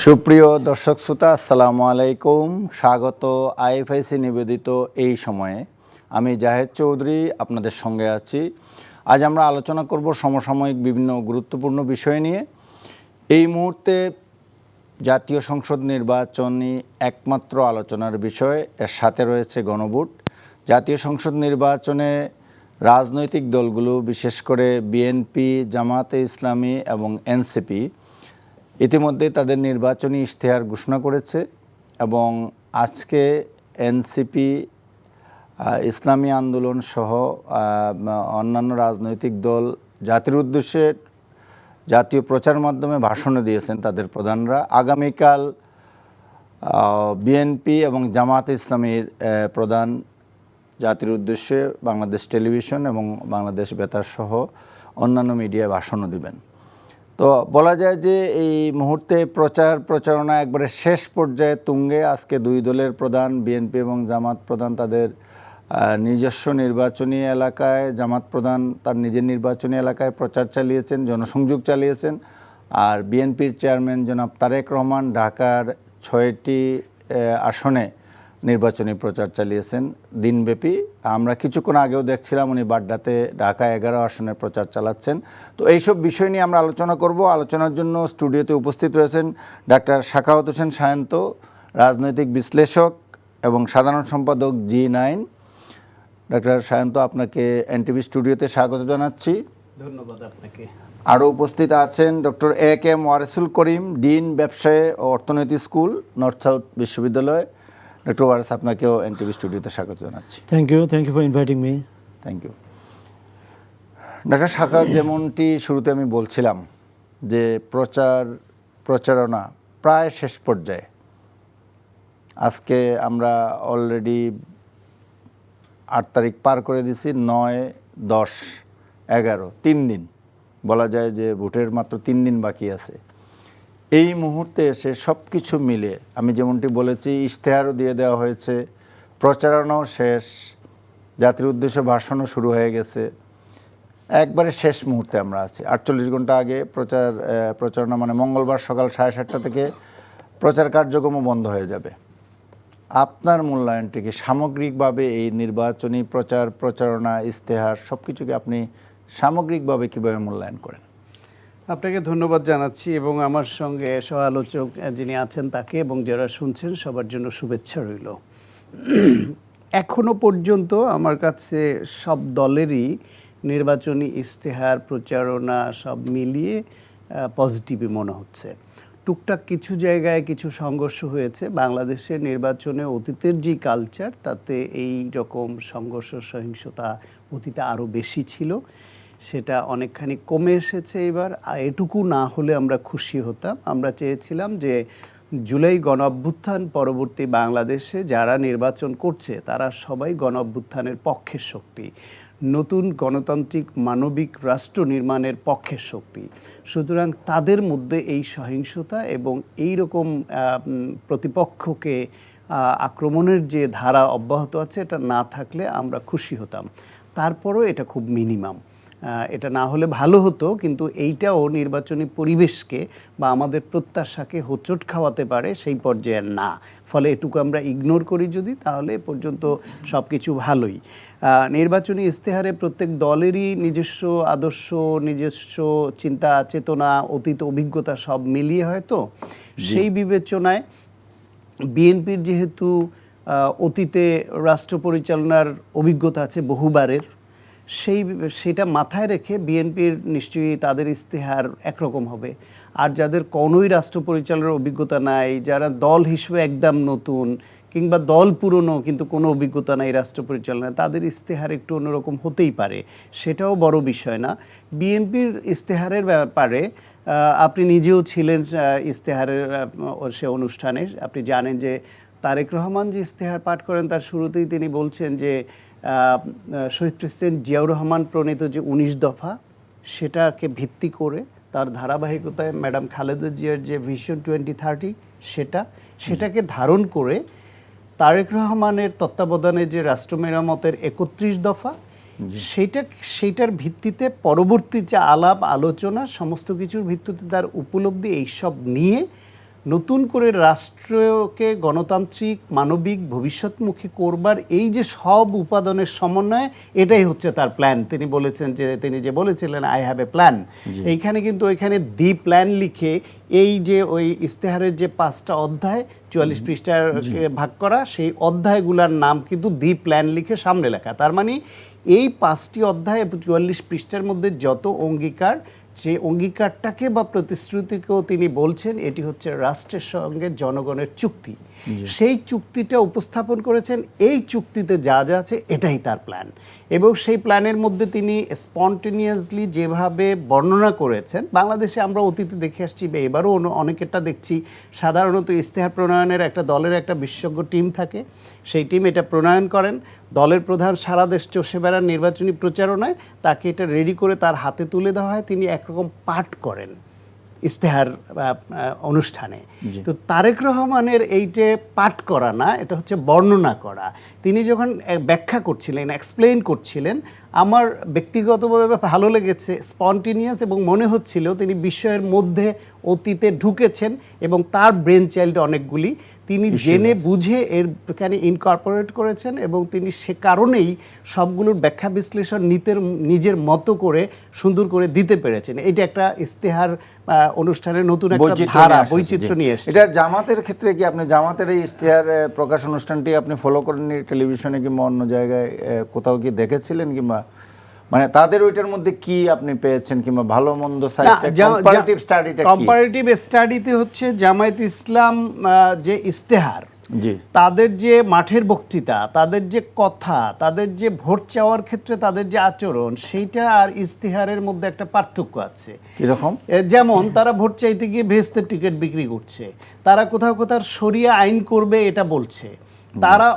সুপ্রিয় দর্শক শ্রোতা, আসসালামু আলাইকুম। স্বাগত আইএফআইসি নিবেদিত এই সময়ে। আমি জাহেদ চৌধুরী আপনাদের সঙ্গে আছি। আজ আমরা আলোচনা করব সমসাময়িক বিভিন্ন গুরুত্বপূর্ণ বিষয় নিয়ে। এই মুহূর্তে জাতীয় সংসদ নির্বাচনই একমাত্র আলোচনার বিষয়, এর সাথে রয়েছে গণভোট। জাতীয় সংসদ নির্বাচনে রাজনৈতিক দলগুলো, বিশেষ করে বিএনপি, জামাতে ইসলামী এবং এনসিপি ইতিমধ্যে তাদের নির্বাচনী ইশতেহার ঘোষণা করেছে এবং আজকে এনসিপি, ইসলামী আন্দোলন সহ অন্যান্য রাজনৈতিক দল জাতির উদ্দেশ্যে জাতীয় প্রচার মাধ্যমে ভাষণও দিয়েছেন তাদের প্রধানরা। আগামীকাল বিএনপি এবং জামাত ইসলামীর প্রধান জাতির উদ্দেশ্যে বাংলাদেশ টেলিভিশন এবং বাংলাদেশ বেতার সহ অন্যান্য মিডিয়ায় ভাষণও দিবেন। তো বলা যায় যে এই মুহূর্তে প্রচারণা একবারে শেষ পর্যায়ে তুঙ্গে। আজকে দুই দলের প্রধান, বিএনপি এবং জামাত প্রধান, তাদের নিজস্ব নির্বাচনী এলাকায়, জামাত প্রধান তার নিজের নির্বাচনী এলাকায় প্রচার চালিয়েছেন, জনসংযোগ চালিয়েছেন। আর বিএনপির চেয়ারম্যান জনাব তারেক রহমান ঢাকার 6টি আসনে নির্বাচনী প্রচার চালিয়েছেন দিনব্যাপী। আমরা কিছুক্ষণ আগেও দেখছিলাম উনি বাড্ডাতে ঢাকা 11 আসনে প্রচার চালাচ্ছেন। তো এইসব বিষয় নিয়ে আমরা আলোচনা করব। আলোচনার জন্য স্টুডিওতে উপস্থিত রয়েছেন ডাক্তার সাখাওয়াত হোসেন সায়ন্ত, রাজনৈতিক বিশ্লেষক এবং সাধারণ সম্পাদক G9। ডাক্তার সায়ন্ত, আপনাকে এনটিভি স্টুডিওতে স্বাগত জানাচ্ছি। ধন্যবাদ আপনাকে। আরও উপস্থিত আছেন ডক্টর A.K.M. ওয়ারেসুল করিম, ডিন ব্যবসায় ও অর্থনীতি স্কুল, নর্থ সাউথ বিশ্ববিদ্যালয়। ডক্টর ওয়ারেস, আপনাকেও এনটিভি স্টুডিওতে স্বাগত জানাচ্ছি। Thank you for inviting me. Thank you. ডাক্তার সাখাওয়াত, যেমনটি শুরুতে আমি বলছিলাম যে প্রচারণা প্রায় শেষ পর্যায়ে। আজকে আমরা অলরেডি 8 তারিখ পার করে দিছি, 9, 10, 11, 3 দিন। বলা যায় যে ভোটের মাত্র 3 দিন বাকি আছে। এই মুহূর্তে এসে সব কিছু মিলে আমি যেমনটি বলেছি, ইশতেহারও দিয়ে দেওয়া হয়েছে, প্রচারণাও শেষ, জাতির উদ্দেশ্যে ভাষণও শুরু হয়ে গেছে। একবারে শেষ মুহূর্তে আমরা আছি। 48 ঘন্টা আগে প্রচারণা, মানে মঙ্গলবার সকাল 7:30 থেকে প্রচার কার্যক্রমও বন্ধ হয়ে যাবে। আপনার মূল্যায়নটি কি সামগ্রিকভাবে এই নির্বাচনী প্রচারণা, ইশতেহার সব কিছুকে আপনি সামগ্রিকভাবে কীভাবে মূল্যায়ন করেন? আপনাকে ধন্যবাদ জানাচ্ছি এবং আমার সঙ্গে সহ-আলোচক যিনি আছেন তাকে এবং যারা শুনছেন সবার জন্য শুভেচ্ছা রইল। এখনো পর্যন্ত আমার কাছে সব দলেরই নির্বাচনী ইশতেহার, প্রচারণা সব মিলিয়ে পজিটিভই মনে হচ্ছে। টুকটাক কিছু জায়গায় কিছু সংঘর্ষ হয়েছে। বাংলাদেশের নির্বাচনে অতীতের যে কালচার, তাতে এই রকম সংঘর্ষ, সহিংসতা অতীতে আরও বেশি ছিল, সেটা অনেকখানি কমে এসেছে এবার। এটুকু না হলে আমরা খুশি হতাম। আমরা চেয়েছিলাম যে জুলাই গণঅভ্যুত্থান পরবর্তী বাংলাদেশে যারা নির্বাচন করছে তারা সবাই গণঅভ্যুত্থানের পক্ষের শক্তি, নতুন গণতান্ত্রিক মানবিক রাষ্ট্র নির্মাণের পক্ষের শক্তি। সুতরাং তাদের মধ্যে এই সহিংসতা এবং এই রকম প্রতিপক্ষকে আক্রমণের যে ধারা অব্যাহত আছে, এটা না থাকলে আমরা খুশি হতাম। তারপরও এটা খুব মিনিমাম। এটা না হলে ভালো হতো, কিন্তু এইটাও নির্বাচনী পরিবেশকে বা আমাদের প্রত্যাশাকে হোঁচট খাওয়াতে পারে, সেই পর্যায়ে না। ফলে এটুকু আমরা ইগনোর করি যদি, তাহলে এ পর্যন্ত সব কিছু ভালোই। নির্বাচনী ইশতেহারে প্রত্যেক দলেরই নিজস্ব আদর্শ, নিজস্ব চিন্তা চেতনা, অতীত অভিজ্ঞতা সব মিলিয়ে হয়তো সেই বিবেচনায় বিএনপির যেহেতু অতীতে রাষ্ট্র পরিচালনার অভিজ্ঞতা আছে বহুবারের, সেটা মাথায় রেখে বিএনপির নিশ্চয়ই তাদের ইশতেহার একরকম হবে। আর যাদের কোনোই রাষ্ট্র পরিচালনার অভিজ্ঞতা নাই, যারা দল হিসেবে একদম নতুন কিংবা দল পুরনো কিন্তু কোনো অভিজ্ঞতা নাই রাষ্ট্র পরিচালনায়, তাদের ইশতেহার একটু অন্যরকম হতেই পারে। সেটাও বড় বিষয় না। বিএনপির ইশতেহারের ব্যাপারে আপনি নিজেও ছিলেন ইশতেহারের সে অনুষ্ঠানে। আপনি জানেন যে তারেক রহমান যে ইশতেহার পাঠ করেন তার শুরুতেই তিনি বলছেন যে শহীদ প্রেসিডেন্ট জিয়াউর রহমান প্রণীত যে 19 দফা, সেটাকে ভিত্তি করে তার ধারাবাহিকতায় ম্যাডাম খালেদা জিয়ার যে ভিশন 2030, সেটাকে ধারণ করে তারেক রহমানের তত্ত্বাবধানে যে রাষ্ট্র মেরামতের 31 দফা, সেইটার ভিত্তিতে পরবর্তী যে আলাপ আলোচনা, সমস্ত কিছুর ভিত্তিতে তার উপলব্ধি, এইসব নিয়ে নতুন করে রাষ্ট্রকে গণতান্ত্রিক মানবিক ভবিষ্যৎমুখী করবার এই যে সব উপাদানের সমন্বয়, এটাই হচ্ছে তার প্ল্যান। তিনি বলেছেন যে, তিনি যে বলেছিলেন আই হ্যাভ এ প্ল্যান, এইখানে কিন্তু ওইখানে দি প্ল্যান লিখে এই যে ওই ইস্তেহারের যে 5টা অধ্যায় 44 পৃষ্ঠার ভাগ করা, সেই অধ্যায়গুলোর নাম কিন্তু দি প্ল্যান লিখে সামনে লেখা। তার মানে এই 5টি অধ্যায় 44 পৃষ্ঠার মধ্যে যত অঙ্গীকার, যে অঙ্গীকারটাকে বা প্রতিশ্রুতিকেও তিনি বলছেন এটি হচ্ছে রাষ্ট্রের সঙ্গে জনগণের চুক্তি। সেই চুক্তিটা উপস্থাপন করেছেন। এই চুক্তিতে যা যা আছে এটাই তার প্ল্যান, এবং সেই প্ল্যানের মধ্যে তিনি স্পন্টেনিয়াসলি যেভাবে বর্ণনা করেছেন, বাংলাদেশে আমরা অতীতে দেখে আসছি, এবারও অনেকেরটা দেখছি। সাধারণত ইস্তেহার প্রণয়নের একটা দলের একটা বিশেষজ্ঞ টিম থাকে, সেই টিম এটা প্রণয়ন করেন। দলের প্রধান সারা দেশ চষে বেড়ান নির্বাচনী প্রচারণায়, তাকে এটা রেডি করে তার হাতে তুলে দেওয়া হয়, তিনি একরকম পাঠ করেন ইস্তেহার অনুষ্ঠানে। তো তারেক রহমানের এইটে পাঠ করা না, এটা হচ্ছে বর্ণনা করা। তিনি যখন ব্যাখ্যা করছিলেন, এক্সপ্লেইন করছিলেন, আমার ব্যক্তিগতভাবে ভালো লেগেছে, স্পন্টেনিয়াস, এবং মনে হচ্ছিল তিনি বিষয়ের মধ্যে অতীতে ঢুকেছেন এবং তার ব্রেন চাইল্ড অনেকগুলি তিনি জেনে বুঝে এখানে ইনকর্পোরেট করেছেন, এবং তিনি সে কারণেই সবগুলোর ব্যাখ্যা বিশ্লেষণ নিজের মতো করে সুন্দর করে দিতে পেরেছেন। এটা একটা ইস্তেহার অনুষ্ঠানের নতুন একটা ধারা, বৈচিত্র্য নিয়ে এসেছে। এটা জামাতের ক্ষেত্রে কি আপনি জামাতের এই ইস্তেহার প্রকাশ অনুষ্ঠানটি আপনি ফলো করেননি টেলিভিশনে কিংবা অন্য জায়গায় কোথাও কি দেখেছিলেন, কিংবা মানে তাদের ওইটার মধ্যে কি আপনি পেয়েছেন, কিংবা ভালো মন্দ সাইডটা কম্পারেটিভ স্টাডিটা কি? কম্পারেটিভ স্টাডিতে হচ্ছে জামায়াত ইসলাম যে ইস্তেহার, জি, তাদের যে মাঠের বক্তৃতা, তাদের যে কথা, তাদের যে ভোট চাওয়ার ক্ষেত্রে তাদের যে আচরণ, সেইটা আর ইস্তেহারের মধ্যে একটা পার্থক্য আছে। কিরকম? যেমন তারা ভোট চাইতে গিয়ে ভেস্তের টিকিট বিক্রি করছে, তারা কোথাও কোথাও শরিয়া আইন করবে এটা বলছে, তারা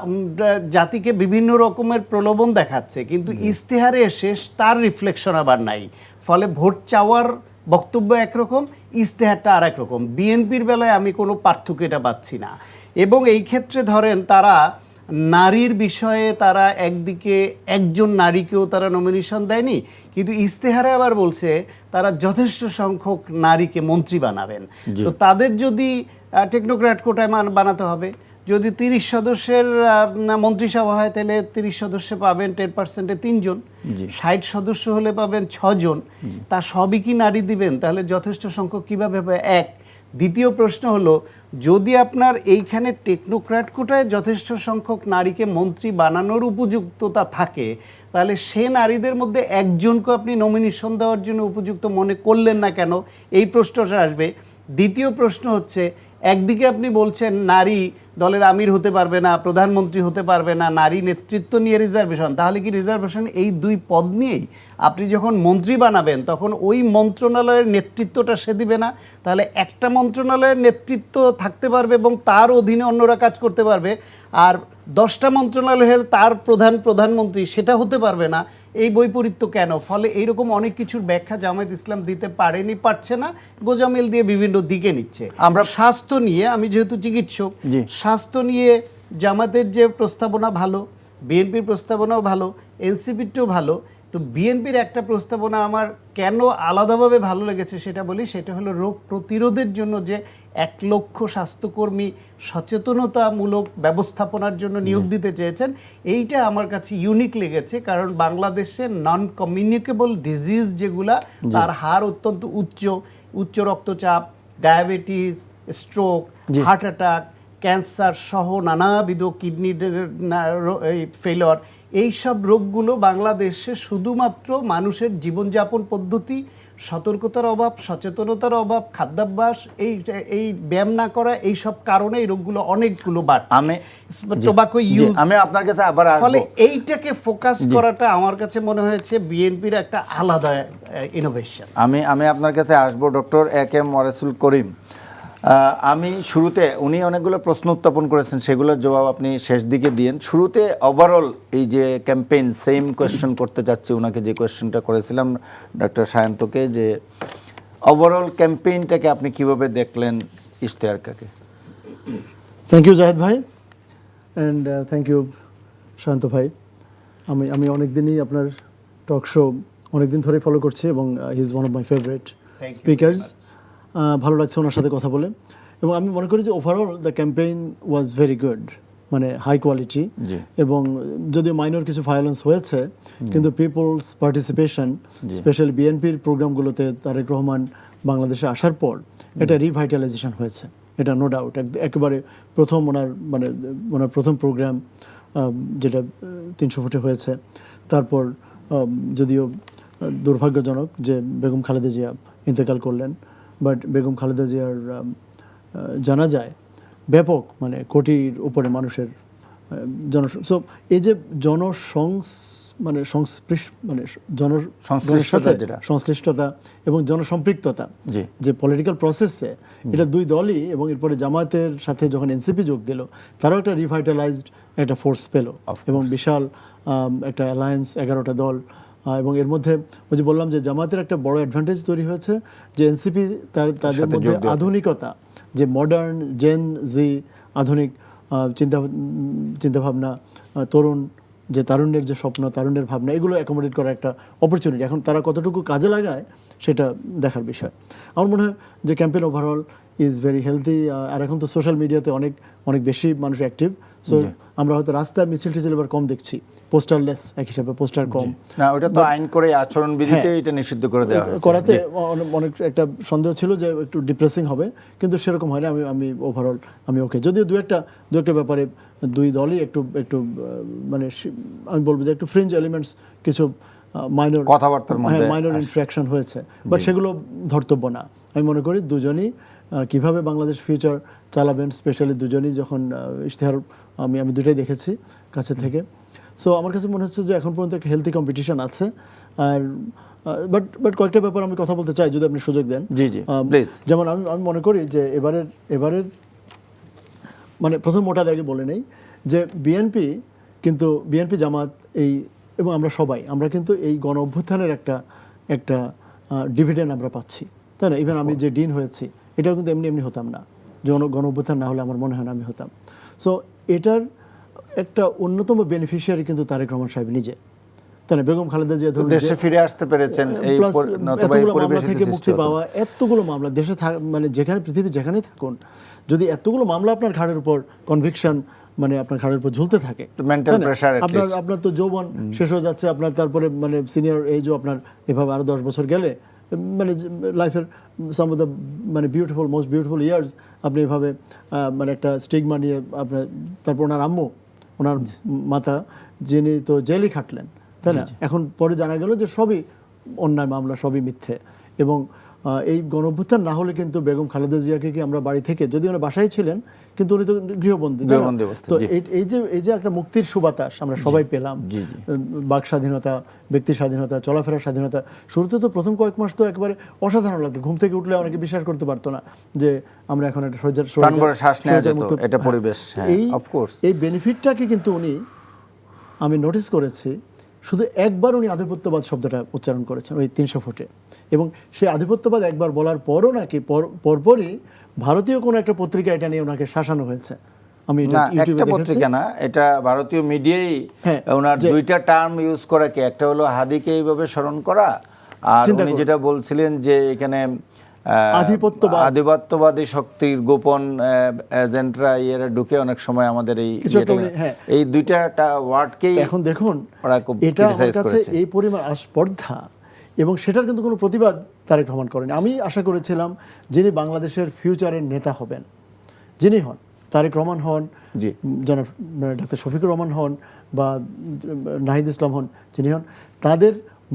জাতিকে বিভিন্ন রকমের প্রলোভন দেখাচ্ছে, কিন্তু ইস্তেহারে এসে তার রিফ্লেকশন আবার নাই। ফলে ভোট চাওয়ার বক্তব্য একরকম, ইস্তেহারটা আর একরকম। বিএনপির বেলায় আমি কোনো পার্থক্য এটা পাচ্ছি না। এবং এই ক্ষেত্রে ধরেন তারা নারীর বিষয়ে তারা একদিকে একজন নারীকেও তারা নমিনেশন দেয়নি, কিন্তু ইস্তেহারে আবার বলছে তারা যথেষ্ট সংখ্যক নারীকে মন্ত্রী বানাবেন। তো তাদের যদি টেকনোক্র্যাট কোটায় বানাতে হবে, যদি 30 সদস্যের মন্ত্রিসভা হয় তাহলে 30 সদস্য পাবেন 10%-এ 3 জন, 60 সদস্য হলে পাবেন 6 জন। তা সবই কি নারী দিবেন? তাহলে যথেষ্ট সংখ্যক কীভাবে হবে? এক। দ্বিতীয় প্রশ্ন হলো, যদি আপনার এইখানে টেকনোক্র্যাট কোটায় যথেষ্ট সংখ্যক নারীকে মন্ত্রী বানানোর উপযুক্ততা থাকে, তাহলে সে নারীদের মধ্যে একজনকে আপনি নমিনেশন দেওয়ার জন্য উপযুক্ত মনে করলেন না কেন? এই প্রশ্নটা আসবে। দ্বিতীয় প্রশ্ন হচ্ছে, একদিকে আপনি বলছেন নারী দলের আমির হতে পারবে না, প্রধানমন্ত্রী হতে পারবে না, নারী নেতৃত্ব নিয়ে রিজার্ভেশন, তাহলে কি রিজার্ভেশন এই 2 পদ নিয়েই আপনি যখন মন্ত্রী বানাবেন তখন ওই মন্ত্রণালয়ের নেতৃত্বটা সে দিবে না? তাহলে একটা মন্ত্রণালয়ের নেতৃত্ব থাকতে পারবে এবং তার অধীনে অন্যরা কাজ করতে পারবে, আর 10টা মন্ত্রণালয়ের তার প্রধানমন্ত্রী সেটা হতে পারবে না। এই বৈপরীত্য কেন? ফলে এইরকম অনেক কিছুর ব্যাখ্যা জামায়াত ইসলাম দিতে পারেনি, পারছে না, গোজামিল দিয়ে বিভিন্ন দিকে নিচ্ছে। আমরা স্বাস্থ্য নিয়ে, আমি যেহেতু চিকিৎসক, স্বাস্থ্য নিয়ে জামাতের যে প্রস্তাবনা ভালো, বিএনপির প্রস্তাবনাও ভালো, এনসিপিরটাও ভালো। তো বিএনপির একটা প্রস্তাবনা আমার কেন আলাদাভাবে ভালো লেগেছে সেটা বলি, সেটা হলো রোগ প্রতিরোধের জন্য যে 1 লক্ষ স্বাস্থ্যকর্মী সচেতনতামূলক ব্যবস্থাপনার জন্য নিয়োগ দিতে চেয়েছেন। এইটা আমার কাছে ইউনিক লেগেছে, কারণ বাংলাদেশে নন কমিউনিকেবল ডিজিজ যেগুলা, তার হার অত্যন্ত উচ্চ রক্তচাপ, diabetes, stroke, heart attack, cancer সহ নানাবিধ কিডনি ফেলিওর, এইসব রোগগুলো বাংলাদেশে শুধুমাত্র মানুষের জীবনযাপন পদ্ধতি, সতর্কতার অভাব, সচেতনতার অভাব, খাদ্যাভ্যাস, এই ব্যায়াম না করা, এইসব কারণে এই রোগগুলো অনেকগুলো বাড়ছে। টোবাকো ইউজ, আমি আপনার কাছে আবার আসব। ফলে এইটাকে ফোকাস করাটা আমার কাছে মনে হয়েছে বিএনপির একটা আলাদা ইনোভেশন। আমি আপনার কাছে আসবো ডক্টর এ.কে.এম. ওয়ারেসুল করিম। আমি শুরুতে, উনি অনেকগুলো প্রশ্ন উত্থাপন করেছেন, সেগুলোর জবাব আপনি শেষ দিকে দিয়েন। শুরুতে ওভারঅল এই যে ক্যাম্পেইন, সেম কোয়েশ্চেন করতে চাচ্ছি ওনাকে যে কোয়েশ্চেনটা করেছিলাম ডক্টর সায়ন্তকে, যে ওভারঅল ক্যাম্পেইনটাকে আপনি কিভাবে দেখলেন ইশতেহারকে? থ্যাংক ইউ জাহেদ ভাই, অ্যান্ড থ্যাংক ইউ শান্ত ভাই। আমি অনেক দিনই আপনার টক শো অনেক দিন ধরে ফলো করছি এবং he is one of my favourite speakers. ভালো লাগছে ওনার সাথে কথা বলে। এবং আমি মনে করি যে overall the campaign was very good, মানে হাই কোয়ালিটি, জি। এবং যদিও মাইনর কিছু ভায়োলেন্স হয়েছে কিন্তু পিপলস পার্টিসিপেশন, স্পেশালি বিএনপির প্রোগ্রামগুলোতে তারেক রহমান বাংলাদেশে আসার পর এটা রিভাইটালাইজেশন হয়েছে, এটা নো ডাউট। একেবারে প্রথম ওনার প্রথম প্রোগ্রাম যেটা 300 ফুটে হয়েছে, তারপর যদিও দুর্ভাগ্যজনক যে বেগম খালেদা জিয়া ইন্তেকাল করলেন, বাট বেগম খালেদা জিয়ার জানা যায় ব্যাপক, মানে কোটির উপরে মানুষের সো এই যে সংশ্লিষ্টতা এবং জনসম্পৃক্ততা জি। যে পলিটিক্যাল প্রসেসে, এটা দুই দলই, এবং এরপরে জামায়াতের সাথে যখন এনসিপি যোগ দিল তারাও একটা রিভাইটালাইজড একটা ফোর্স পেল, এবং বিশাল একটা অ্যালায়েন্স 11টা দল, এবং এর মধ্যে ওই যে বললাম যে জামায়াতের একটা বড় অ্যাডভান্টেজ তৈরি হয়েছে যে এনসিপি তাদের মধ্যে আধুনিকতা, যে মডার্ন জেন জি আধুনিক চিন্তাভাবনা, তরুণ যে তারুণ্যের যে স্বপ্ন, তারুণ্যের ভাবনা, এগুলো অ্যাকোমোডেট করার একটা অপরচুনিটি। এখন তারা কতটুকু কাজে লাগায় সেটা দেখার বিষয়। আমার মনে হয় যে campaign overall is very healthy. আর এখন তো সোশ্যাল মিডিয়াতে অনেক বেশি মানুষ অ্যাক্টিভ, সো আমরা হয়তো রাস্তায় মিছিল টিছিল এবার কম দেখছি, পোস্টারলেস এক হিসাবে, পোস্টার কম। না, ওটা তো আইন করে আচরণবিধিতে এটা নিষিদ্ধ করে দেওয়া হয়েছে। করাতে অনেক একটা সন্দেহ ছিল যে একটু ডিপ্রেসিং হবে, কিন্তু সেরকম হয়নি। আমি ওভারঅল আমি ওকে। যদিও দু একটা ব্যাপারে দুই দলই একটু মানে আমি বলবো যে একটু ফ্রিঞ্জ এলিমেন্টস, কিছু মাইনর কথাবার্তার মধ্যে মাইনর ইনফ্র্যাকশন হয়েছে, বাট সেগুলো ধর্তব্য না। আমি মনে করি দুজনই কিভাবে বাংলাদেশ ফিউচার চালাবেন, স্পেশালি দুজনই যখন ইশতেহার আমি দুটাই দেখেছি কাছে থেকে। সো আমার কাছে মনে হচ্ছে যে এখন পর্যন্ত একটা হেলদি কম্পিটিশন আছে। আর বাট কয়েকটা ব্যাপার আমি কথা বলতে চাই যদি আপনি সুযোগ দেন। জি জি, প্লিজ। যেমন আমি মনে করি যে এবারের মানে প্রথম মোটা দাগে বলে নেই যে বিএনপি জামাত এবং আমরা কিন্তু এই গণ অভ্যুত্থানের একটা ডিভিডেন্ড আমরা পাচ্ছি, তাই না? ইভেন আমি যে ডিন হয়েছি এটাও কিন্তু এমনি হতাম না, গণ অভ্যুত্থান না হলে আমার মনে হয় না আমি হতাম। সো এটার একটা অন্যতম বেনিফিশিয়ারি কিন্তু তারেক রহমান সাহেব নিজে, তাই না? বেগম খালেদা জিয়া দেশে ফিরে আসতে পেরেছেন, এই এতগুলো মামলা থেকে মুক্তি পাওয়া, এতগুলো মামলা দেশে মানে পৃথিবী যেখানেই থাকুন, যদি এতগুলো মামলা আপনার ঘাড়ের উপর কনভিকশন, মানে আপনার ঘাড়ের উপর ঝুলতে থাকে, আপনার তো যৌবন শেষ হয়ে যাচ্ছে, আপনার তারপরে মানে সিনিয়র এজও আপনার এভাবে আরো 10 বছর গেলে মানে লাইফের সাম অফ দ্য মানে মোস্ট বিউটিফুল ইয়ার্স আপনি এভাবে মানে একটা স্টিগমা নিয়ে আপনার, তারপর ওনার মাতা যিনি তো জেলই খাটলেন, তাই না? এখন পরে জানা গেল যে সবই অন্যায় মামলা, সবই মিথ্যে। এবং এই গণঅভ্যুত্থান না হলে কিন্তু বেগম খালেদা জিয়াকে কি আমরা বাড়ি থেকে, যদি উনি বাসায় ছিলেন কিন্তু উনি তো গৃহবন্দী, তো এই যে একটা মুক্তির সুবাতাস আমরা সবাই পেলাম, বাক স্বাধীনতা, ব্যক্তি স্বাধীনতা, চলাফেরার স্বাধীনতা। শুরুতে তো প্রথম কয়েক মাস তো একেবারে অসাধারণ লাগতো, ঘুম থেকে উঠলে অনেকে বিশ্বাস করতে পারতো না যে আমরা এখন একটা পরিবেশ। এই বেনিফিটটাকে কিন্তু আমি নোটিস করেছি, শুধু একবার উনি আধিপত্যবাদ শব্দটা উচ্চারণ করেছেন ওই 300 ফুটে, এবং সেই আধিপত্যবাদ একবার বলার পরও নাকি পরপরই ভারতীয় কোনো একটা পত্রিকা এটা নিয়ে ওনাকে শাসানো হয়েছে। আমি এটা ইউটিউবে দেখেছি। পত্রিকা না, এটা ভারতীয় মিডিয়াই ওনার দুইটা টার্ম ইউজ করা, কি একটা হলো হাদিকে এইভাবে স্মরণ করা, আর উনি যেটা বলছিলেন যে এখানে আধিপত্যবাদী শক্তির গোপন এজেন্টরা এরা ঢুকে অনেক সময় আমাদের এই দুইটা ওয়ার্ডকেই এখন দেখুন এটা আমার কাছে এই পরিমাণ স্পর্ধা, এবং সেটার কিন্তু কোনো প্রতিবাদ তারেক রহমান করেনি। আমি আশা করেছিলাম যিনি বাংলাদেশের ফিউচারের নেতা হবেন, যিনি হন, তারেক রহমান হন, ডাক্তার শফিকুর রহমান হন, বা নাহিদ ইসলাম হন, যিনি হন, তাদের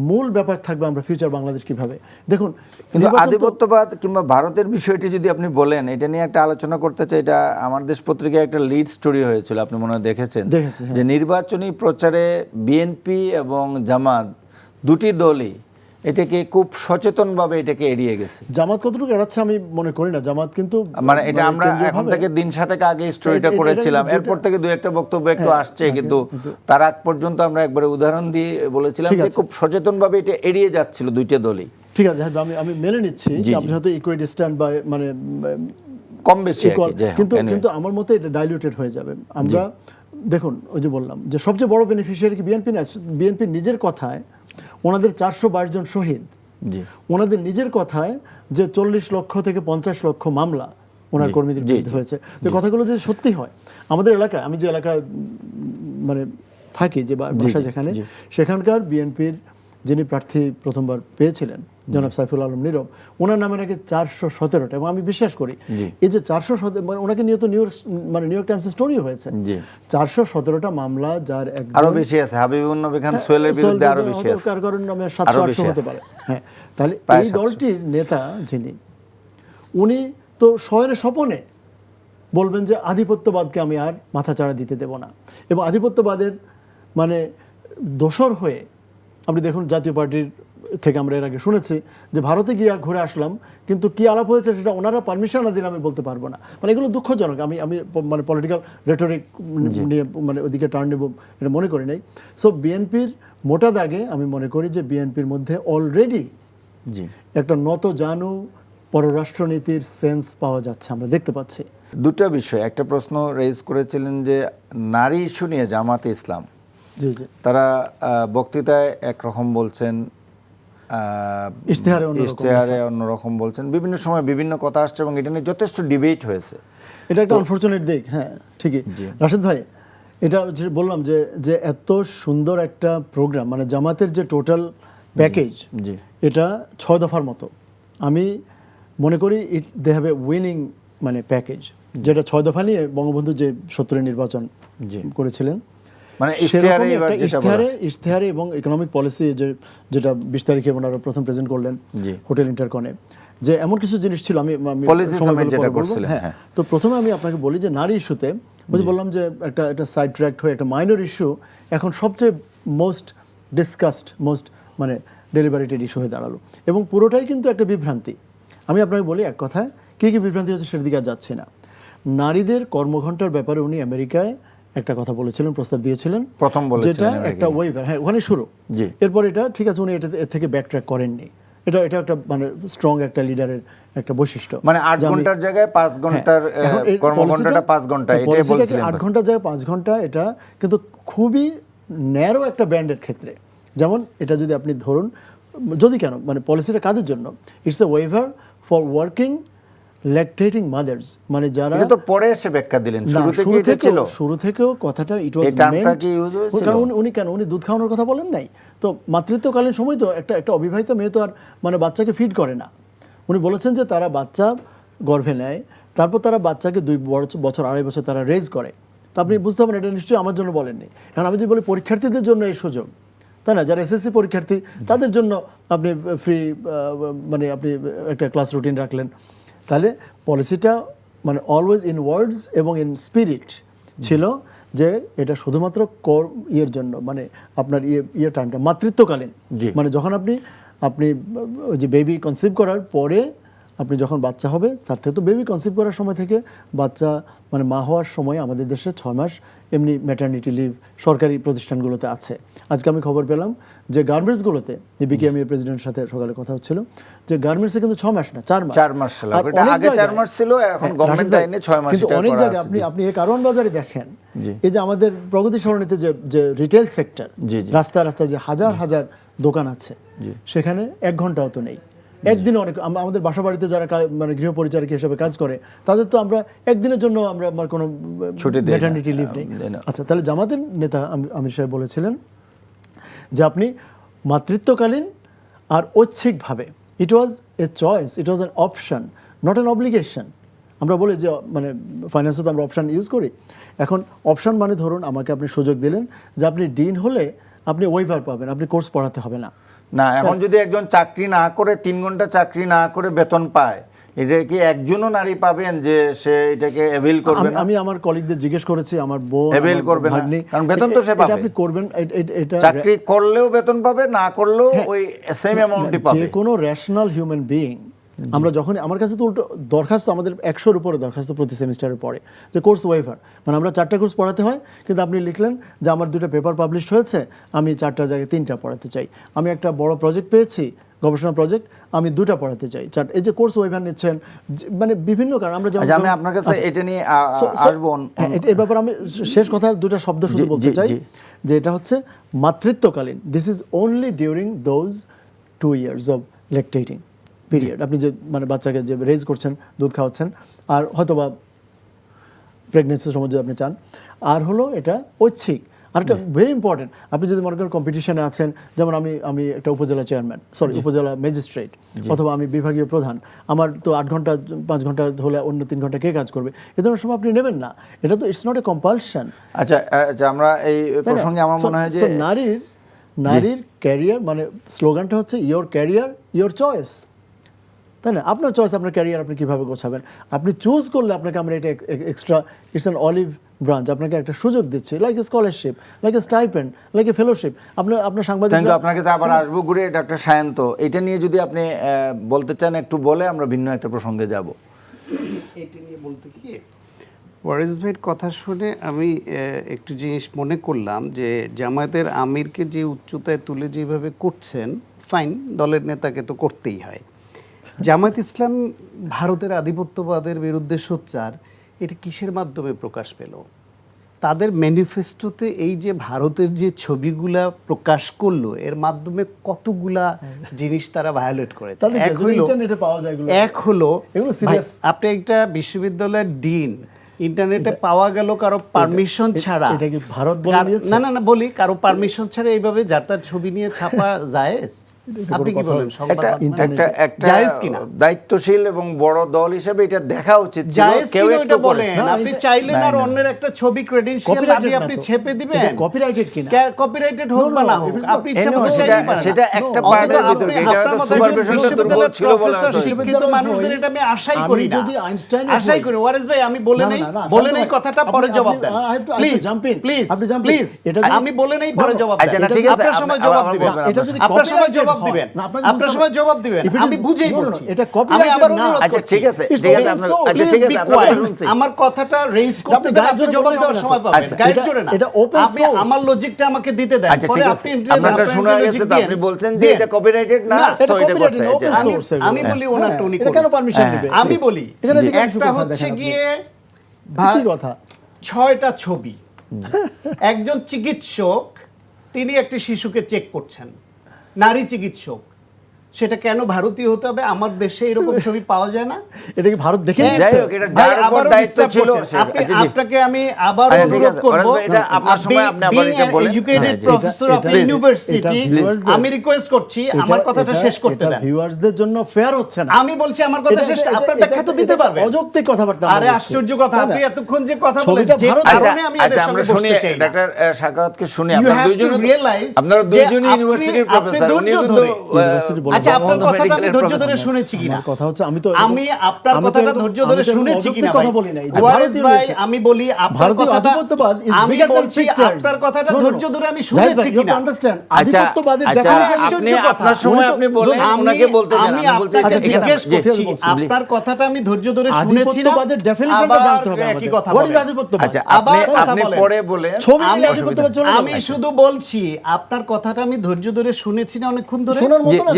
মূল ব্যাপার থাকবে আমরা ফিউচার বাংলাদেশ কিভাবে। দেখুন, কিন্তু আধিপত্যবাদ কিংবা ভারতের বিষয়টি যদি আপনি বলেন, এটা নিয়ে একটা আলোচনা করতে চাই। এটা আমার দেশ পত্রিকায় একটা লিড স্টোরি হয়েছিল, আপনি মনে হয় দেখেছেন, যে নির্বাচনী প্রচারে বিএনপি এবং জামাত দুটি দলই এটাকে খুব সচেতনভাবে এটাকে এড়িয়ে গেছে। জামাত কতটুকু এড়াচ্ছে আমি মনে করি না। জামাত কিন্তু মানে এটা আমরা এখন থেকে দিন সাতেক আগে স্টোরিটা করেছিলাম, এরপর থেকে দুই একটা বক্তব্য একটু আসছে, কিন্তু তার আগ পর্যন্ত আমরা একবারে উদাহরণ দিয়ে বলেছিলাম যে খুব সচেতনভাবে এটা এড়িয়ে যাচ্ছিল দুইটা দলই। ঠিক আছে, আমি মেনে নিচ্ছি আপনি হয়তো ইকুইডিস্ট্যান্ট বা মানে কম বেশি, কিন্তু আমার মতে এটা ডাইলিউটেড হয়ে যাবে। আমরা দেখুন, ওই যে বললাম যে সবচেয়ে বড় বেনিফিশিয়ারি কি বিএনপি না? বিএনপি নিজের কথায় ওনাদের 422 জন শহীদ, ওনাদের নিজের কথায় যে 40 লক্ষ থেকে 50 লক্ষ মামলা ওনার কর্মীদের বিরুদ্ধে হয়েছে। তো কথাগুলো যদি সত্যি হয়, আমাদের এলাকায়, আমি যে এলাকায় মানে থাকি, যে বাসা যেখানে, সেখানকার বিএনপির যিনি প্রার্থী প্রথমবার পেয়েছিলেন জনাব সাইফুল আলম নীরব, ওনার নামে নাকি 417টা, এবং আমি বিশ্বাস করি এই যে 417, মানে ওনাকে নিয়ে তো নিউ ইয়র্ক টাইমস স্টোরি হয়েছে, 417টা মামলা, যার আরো বেশি আছে, হাবিবুন নবী খান সোহেলের বিরুদ্ধে আরো বেশি আছে, কার কারণ নামে 700-800 হতে পারে। হ্যাঁ, তাহলে এই দলটির নেতা যিনি, উনি তো শহরের স্বপনে বলবেন যে আধিপত্যবাদকে আমি আর মাথাচাড়া দিতে দেব না, এবং আধিপত্যবাদের মানে দোসর হয়ে আপনি দেখুন, জাতীয় পার্টির থেকে আমরা এর আগে শুনেছি যে ভারতে গিয়ে ঘুরে আসলাম, কিন্তু কি আলাপ হয়েছে সেটা ওনারা পারমিশন না দিলে আমি বলতে পারবো না। মানে এগুলো দুঃখজনক। আমি মানে পলিটিক্যাল রেটরিক নিয়ে মানে ওদিকে টার্ন নেব এটা মনে করি নাই। সো বিএনপির মোটা দাগে আমি মনে করি যে বিএনপির মধ্যে অলরেডি একটা নত জানু পররাষ্ট্রনীতির সেন্স পাওয়া যাচ্ছে, আমরা দেখতে পাচ্ছি। দুটো বিষয়, একটা প্রশ্ন রেজ করেছিলেন যে নারী ইস্যু নিয়ে জামাতে ইসলাম, তারা বক্তৃতায় একরকম বলছেন, ইশতেহারে অন্যরকম বলছেন, বিভিন্ন সময় বিভিন্ন কথা আসছে এবং এটা নিয়ে যথেষ্ট ডিবেট হয়েছে। এটা একটা আনফরচুনেট দিক। হ্যাঁ, ঠিকই রাশেদ ভাই, এটা বললাম যে এত সুন্দর একটা প্রোগ্রাম, মানে জামাতের যে টোটাল প্যাকেজ, এটা 6 দফার মতো। আমি মনে করি দে হ্যাভ এ উইনিং মানে প্যাকেজ, যেটা 6 দফা নিয়ে বঙ্গবন্ধু যে 70 নির্বাচন করেছিলেন, মানে ইশতেহারে এবং ইকোনমিক পলিসি যেটা 20 তারিখে ওনারা প্রথম প্রেজেন্ট করলেন হোটেল ইন্টারকনে, যে এমন কিছু জিনিস ছিল। আমি হ্যাঁ, তো প্রথমে আমি আপনাকে বলি যে নারী ইস্যুতে বললাম যে একটা সাইড ট্র্যাক্ট হয়ে একটা মাইনর ইস্যু এখন সবচেয়ে মোস্ট ডিসকাসড, মোস্ট মানে ডেলিবারেটেড ইস্যু হয়ে দাঁড়ালো, এবং পুরোটাই কিন্তু একটা বিভ্রান্তি। আমি আপনাকে বলি এক কথায় কী কী বিভ্রান্তি হচ্ছে সেটার দিকে আর যাচ্ছি না। নারীদের কর্মঘণ্টার ব্যাপারে উনি আমেরিকায় একটা কথা বলেছিলেন, প্রস্তাব দিয়েছিলেন, প্রথম যেটা একটা ওয়েভার, হ্যাঁ ওখানে শুরু। এরপর এটা ঠিক আছে, উনি এটা এর থেকে ব্যাক ট্র্যাক করেননি। এটা একটা মানে স্ট্রং একটা লিডারের একটা বৈশিষ্ট্য, মানে 8 ঘন্টার জায়গায় 5 ঘন্টার কর্মঘণ্টাটা 5 ঘন্টা, এটাই বলছিলেন 8 ঘন্টার জায়গায় 5 ঘন্টা। এটা কিন্তু খুবই ন্যারো একটা ব্যান্ডের ক্ষেত্রে। যেমন এটা যদি আপনি ধরুন, যদি কেন মানে পলিসিটা কাদের জন্য, it's a waiver for working lactating mothers, মানে যারা, এটা তো পরে এসে ব্যাখ্যা দিলেন, শুরু থেকেও কথাটা ইট ওয়াজ মেন্ট, কারণ উনি দুধ খাওয়ানোর কথা বলেন নাই তো। মাতৃত্বকালীন সময় তো একটা অবিবাহিত মেয়ে তো আর মানে বাচ্চাকে ফিড করে না। উনি বলেছেন যে তারা বাচ্চা গর্ভে নেয়, তারপর তারা বাচ্চাকে 2 বছর 2.5 বছর তারা রেজ করে। তো আপনি বুঝতে পারেন এটা নিশ্চয়ই আমার জন্য বলেননি, কারণ আমি যদি বলি পরীক্ষার্থীদের জন্য এই সুযোগ, তাই না, যারা এসএসসি পরীক্ষার্থী তাদের জন্য আপনি ফ্রি মানে আপনি একটা ক্লাস রুটিন রাখলেন। তাহলে পলিসিটা মানে অলওয়েজ ইন ওয়ার্ডস এবং ইন স্পিরিট ছিল যে এটা শুধুমাত্র ইয়ের জন্য, মানে আপনার ইয়ে টাইমটা মাতৃত্বকালীন, মানে যখন আপনি ওই যে বেবি কনসিভ করার পরে আপনি যখন বাচ্চা হবে, তার থেকে তো বেবি কনসিভ করার সময় থেকে বাচ্চা মানে মা হওয়ার সময় আমাদের দেশে 6 মাস এমনি ম্যাটারনিটি লিভ সরকারি প্রতিষ্ঠানগুলোতে আছে। আজকে আমি খবর পেলাম যে গার্মেন্টসগুলোতে, যে বিকেএমইএ প্রেসিডেন্টের সাথে সকালে কথা হচ্ছিল, যে গার্মেন্টসে কিন্তু 6 মাস না 4 মাস। 4 মাস ছিল, আগে 4 মাস ছিল, এখন গভর্নমেন্ট আইনে 6 মাস। কিন্তু অনেক জায়গায় আপনি এই কারওয়ান বাজারে দেখেন, এই যে আমাদের প্রগতি সরণিতে যে রিটেল সেক্টর, রাস্তায় রাস্তায় যে হাজার হাজার দোকান আছে, সেখানে 1 ঘন্টাও তো নেই। একদিনে অনেক আমাদের বাসা বাড়িতে যারা মানে গৃহ পরিচারিকা হিসেবে কাজ করে, তাদের তো আমরা একদিনের জন্য আমরা আমার কোনো ম্যাটারনিটি লিভ নেই। আচ্ছা, তাহলে জামাতের নেতা আমির সাহেব বলেছিলেন যে আপনি মাতৃত্বকালীন আর ঐচ্ছিকভাবে, it was a choice, it was an option, not an obligation. আমরা বলি যে মানে ফাইন্যান্সে তো আমরা অপশান ইউজ করি। এখন অপশান মানে ধরুন আমাকে আপনি সুযোগ দিলেন যে আপনি ডিন হলে আপনি ওয়েভার পাবেন, আপনি কোর্স পড়াতে হবে না। না, এখন যদি একজন চাকরি না করে 3 ঘন্টা চাকরি না করে বেতন পায়, এটা কি একজনও নারী পাবেন যে সে এটাকে অ্যাভেল করবে না? আমি আমার কলিগদের জিজ্ঞেস করেছি, আমার বোন অ্যাভেল করবে না, কারণ বেতন তো সে পাবে। আপনি করবেন, এটা চাকরি করলেও বেতন পাবে, না করলেও ওই সেম অ্যামাউন্টই পাবে। যে কোনো রেশনাল হিউম্যান বিইং, আমরা যখন আমার কাছে তো উল্টো দরখাস্ত, আমাদের 100-র উপরে দরখাস্ত প্রতি সেমিস্টারের পরে যে কোর্স ওয়েভার, মানে আমরা 4টা কোর্স পড়াতে হয়, কিন্তু আপনি লিখলেন যে আমার 2টা পেপার পাবলিশ হয়েছে, আমি 4টা জায়গায় 3টা পড়াতে চাই। আমি একটা বড় প্রজেক্ট পেয়েছি, গবেষণা প্রজেক্ট, আমি 2টা পড়াতে চাই। এই যে কোর্স ওয়েভার নিচ্ছেন, মানে বিভিন্ন কারণ আমরা যেমন, আমি আপনার কাছে এটা নিয়ে আসবো, এই ব্যাপারে আমি শেষ কথা 2টা শব্দ শুধু বলতে চাই, যে এটা হচ্ছে মাতৃত্বকালীন, this is only during those 2 years of lactating period, আপনি যে মানে বাচ্চাকে যে রেজ করছেন, দুধ খাওয়াচ্ছেন, আর হয়তোবা প্রেগনেন্সির সময় যদি আপনি চান, আর হলো এটা ঐচ্ছিক। আর একটা ভেরি ইম্পর্টেন্ট, আপনি যদি মনে করেন কম্পিটিশনে আছেন, যেমন আমি একটা উপজেলা চেয়ারম্যান, উপজেলা ম্যাজিস্ট্রেট, অথবা আমি বিভাগীয় প্রধান, আমার তো 8 ঘন্টা 5 ঘন্টা হলে অন্য 3 ঘন্টা কে কাজ করবে, এ ধরনের সময় আপনি নেবেন না। এটা তো ইটস নট এ কম্পালশন। আচ্ছা, আমরা এই প্রসঙ্গে আমার মনে হয় যে নারীর ক্যারিয়ার মানে স্লোগানটা হচ্ছে ইয়োর ক্যারিয়ার ইয়োর চয়েস, তাই না? আপনার চয়েস, আপনার ক্যারিয়ার আপনি কীভাবে গোছাবেন, আপনি চুজ করলে আপনাকে আমরা এটা extra, it's an olive branch, আপনাকে একটা সুযোগ দিচ্ছে, like a scholarship, like a stipend, like a fellowship. আপনার সাংবাদিক, আপনার কাছে আবার আসবো ঘুরে ডক্টর সায়ন্ত, এটা নিয়ে যদি আপনি বলতে চান একটু বলে আমরা ভিন্ন একটা প্রসঙ্গে যাব। এটা নিয়ে বলতে কি, ওয়ারিস ভাইয়ের কথা শুনে আমি একটু জিনিস মনে করলাম যে জামায়াতের আমিরকে যে উচ্চতায় তুলে যেভাবে করছেন, ফাইন, দলের নেতাকে তো করতেই হয়। জামায়াত ইসলাম ভারতের আধিপত্যবাদের বিরুদ্ধে সোচ্চার, এটা কিসের মাধ্যমে প্রকাশ পেল? তাদের ম্যানিফেস্টোতে এই যে ভারতের যে ছবিগুলা প্রকাশ করলো, এর মাধ্যমে কতগুলা জিনিস তারা ভায়োলেট করেছে। এক হলো আপনি একটা বিশ্ববিদ্যালয়ের ডিন, ইন্টারনেটে পাওয়া গেল কারো পারমিশন ছাড়া, এটা কি ভারত বলে দিয়েছে? না বলি, কারো পারমিশন ছাড়া এইভাবে যার তার ছবি নিয়ে ছাপা জায়েজ? আপনি কি বলেন, জায়েজ কিনা? দায়িত্বশীল এবং বড় দল হিসেবে এটা দেখা উচিত, জায়েজ কিনা এটা বলেন। আপনি চাইলেন আর অন্যের একটা ছবি ক্রেডেনশিয়াল দিয়ে আপনি ছেপে দিবেন, কপিরাইটেড কিনা? কপিরাইটেড হোক বা না হোক, আপনি ইচ্ছা মতো চাইলেই পারেন। সেটা একটা পার্টের ভিতরে, এটা তো সুপারভিশন দুর্বল ছিল বলে শিক্ষিত মানুষদের এটা আমি আশাই করি না, যদি আইনস্টাইন আশাই করি। ওয়ারিস ভাই, আমি বলে নেই কথাটা, পরে জবাব দেন প্লিজ। আমি বলে নেই, পরে জবাব দেন। আপনার সময় জবাব দিবেন, আপনার সময় জবাব দিবেন, আপনার সময় জবাব দিবেন। আমি বুঝেই বলছি, আমি আবার অনুরোধ করছি। আচ্ছা ঠিক আছে, আমার কথাটা রেইজ করতে দেন, আপনি জবাব দেওয়ার সময় পাবেন। গাইড করে না, আপনি আমার লজিকটা আমাকে দিতে দেন, পরে আপনি আপনারটা শোনা গেছে তো, আপনি বলছেন যে এটা কপিরাইটেড না, সো এটা করছে। আমি বলি ওনার টনি কোন কেন পারমিশন নেবে? আমি বলি একটা হচ্ছে গিয়ে কথা 6টা ছবি, একজন চিকিৎসক তিনি একটি শিশুকে চেক করছেন, নারী চিকিৎসক, সেটা কেন ভারতীয় হতে হবে? আমার দেশে এরকম ছবি পাওয়া যায় না? এটা কি ভারত দেখে যাই হোক, এটা যার উপর দায়িত্ব ছিল, আপনাকে আমি আবার অনুরোধ করব, এটা আপনার সময় আপনি আবার এটা বলেন। এডুকেটেড প্রফেসর অফ ইউনিভার্সিটি, আমি রিকোয়েস্ট করছি আমার কথাটা শেষ করতে দেন। ভিউয়ার্সদের জন্য ফেয়ার হচ্ছে না। আমি বলছি আমার কথা শেষ, আপনার ব্যাখ্যা তো দিতে পারবেন। অযৌক্তিক কথাবার্তা। আরে আশ্চর্য কথা, আপনি এতক্ষণ যে কথা বলেন, যে কারণে আমি এদের সঙ্গে বসতে চাই না। ডক্টর সাকাওয়াতকে শুনি, আপনারা দুইজনই ইউনিভার্সিটির প্রফেসর, উনি কিন্তু আচ্ছা, আপনার কথাটা আমি ধৈর্য ধরে শুনেছি কিনা? কথা হচ্ছে আমি আপনার কথাটা ধৈর্য ধরে শুনেছি কিনা? কথা বলি নাই ওয়ারিস ভাই, আমি বলি আপনার কথাটা, আমি বলছি আপনার কথাটা ধৈর্য ধরে আমি শুনেছি কিনা? আধিপত্যবাদী আপনি আপনার সময় আপনি বলেন, ওনাকে বলতে দেন। আমি আপনাকে জিজ্ঞেস করছি, আপনার কথাটা আমি ধৈর্য ধরে শুনেছি না? আধিপত্যবাদের ডেফিনিশনটা জানতে হবে আমাদের। কি কথা হোয়াট ইজ বলেন? আধিপত্যবাদ? আচ্ছা, আপনি পরে বলেন। আমি শুধু বলছি আপনার কথাটা আমি ধৈর্য ধরে শুনেছি না অনেকক্ষণ ধরে? শোনার মতো না,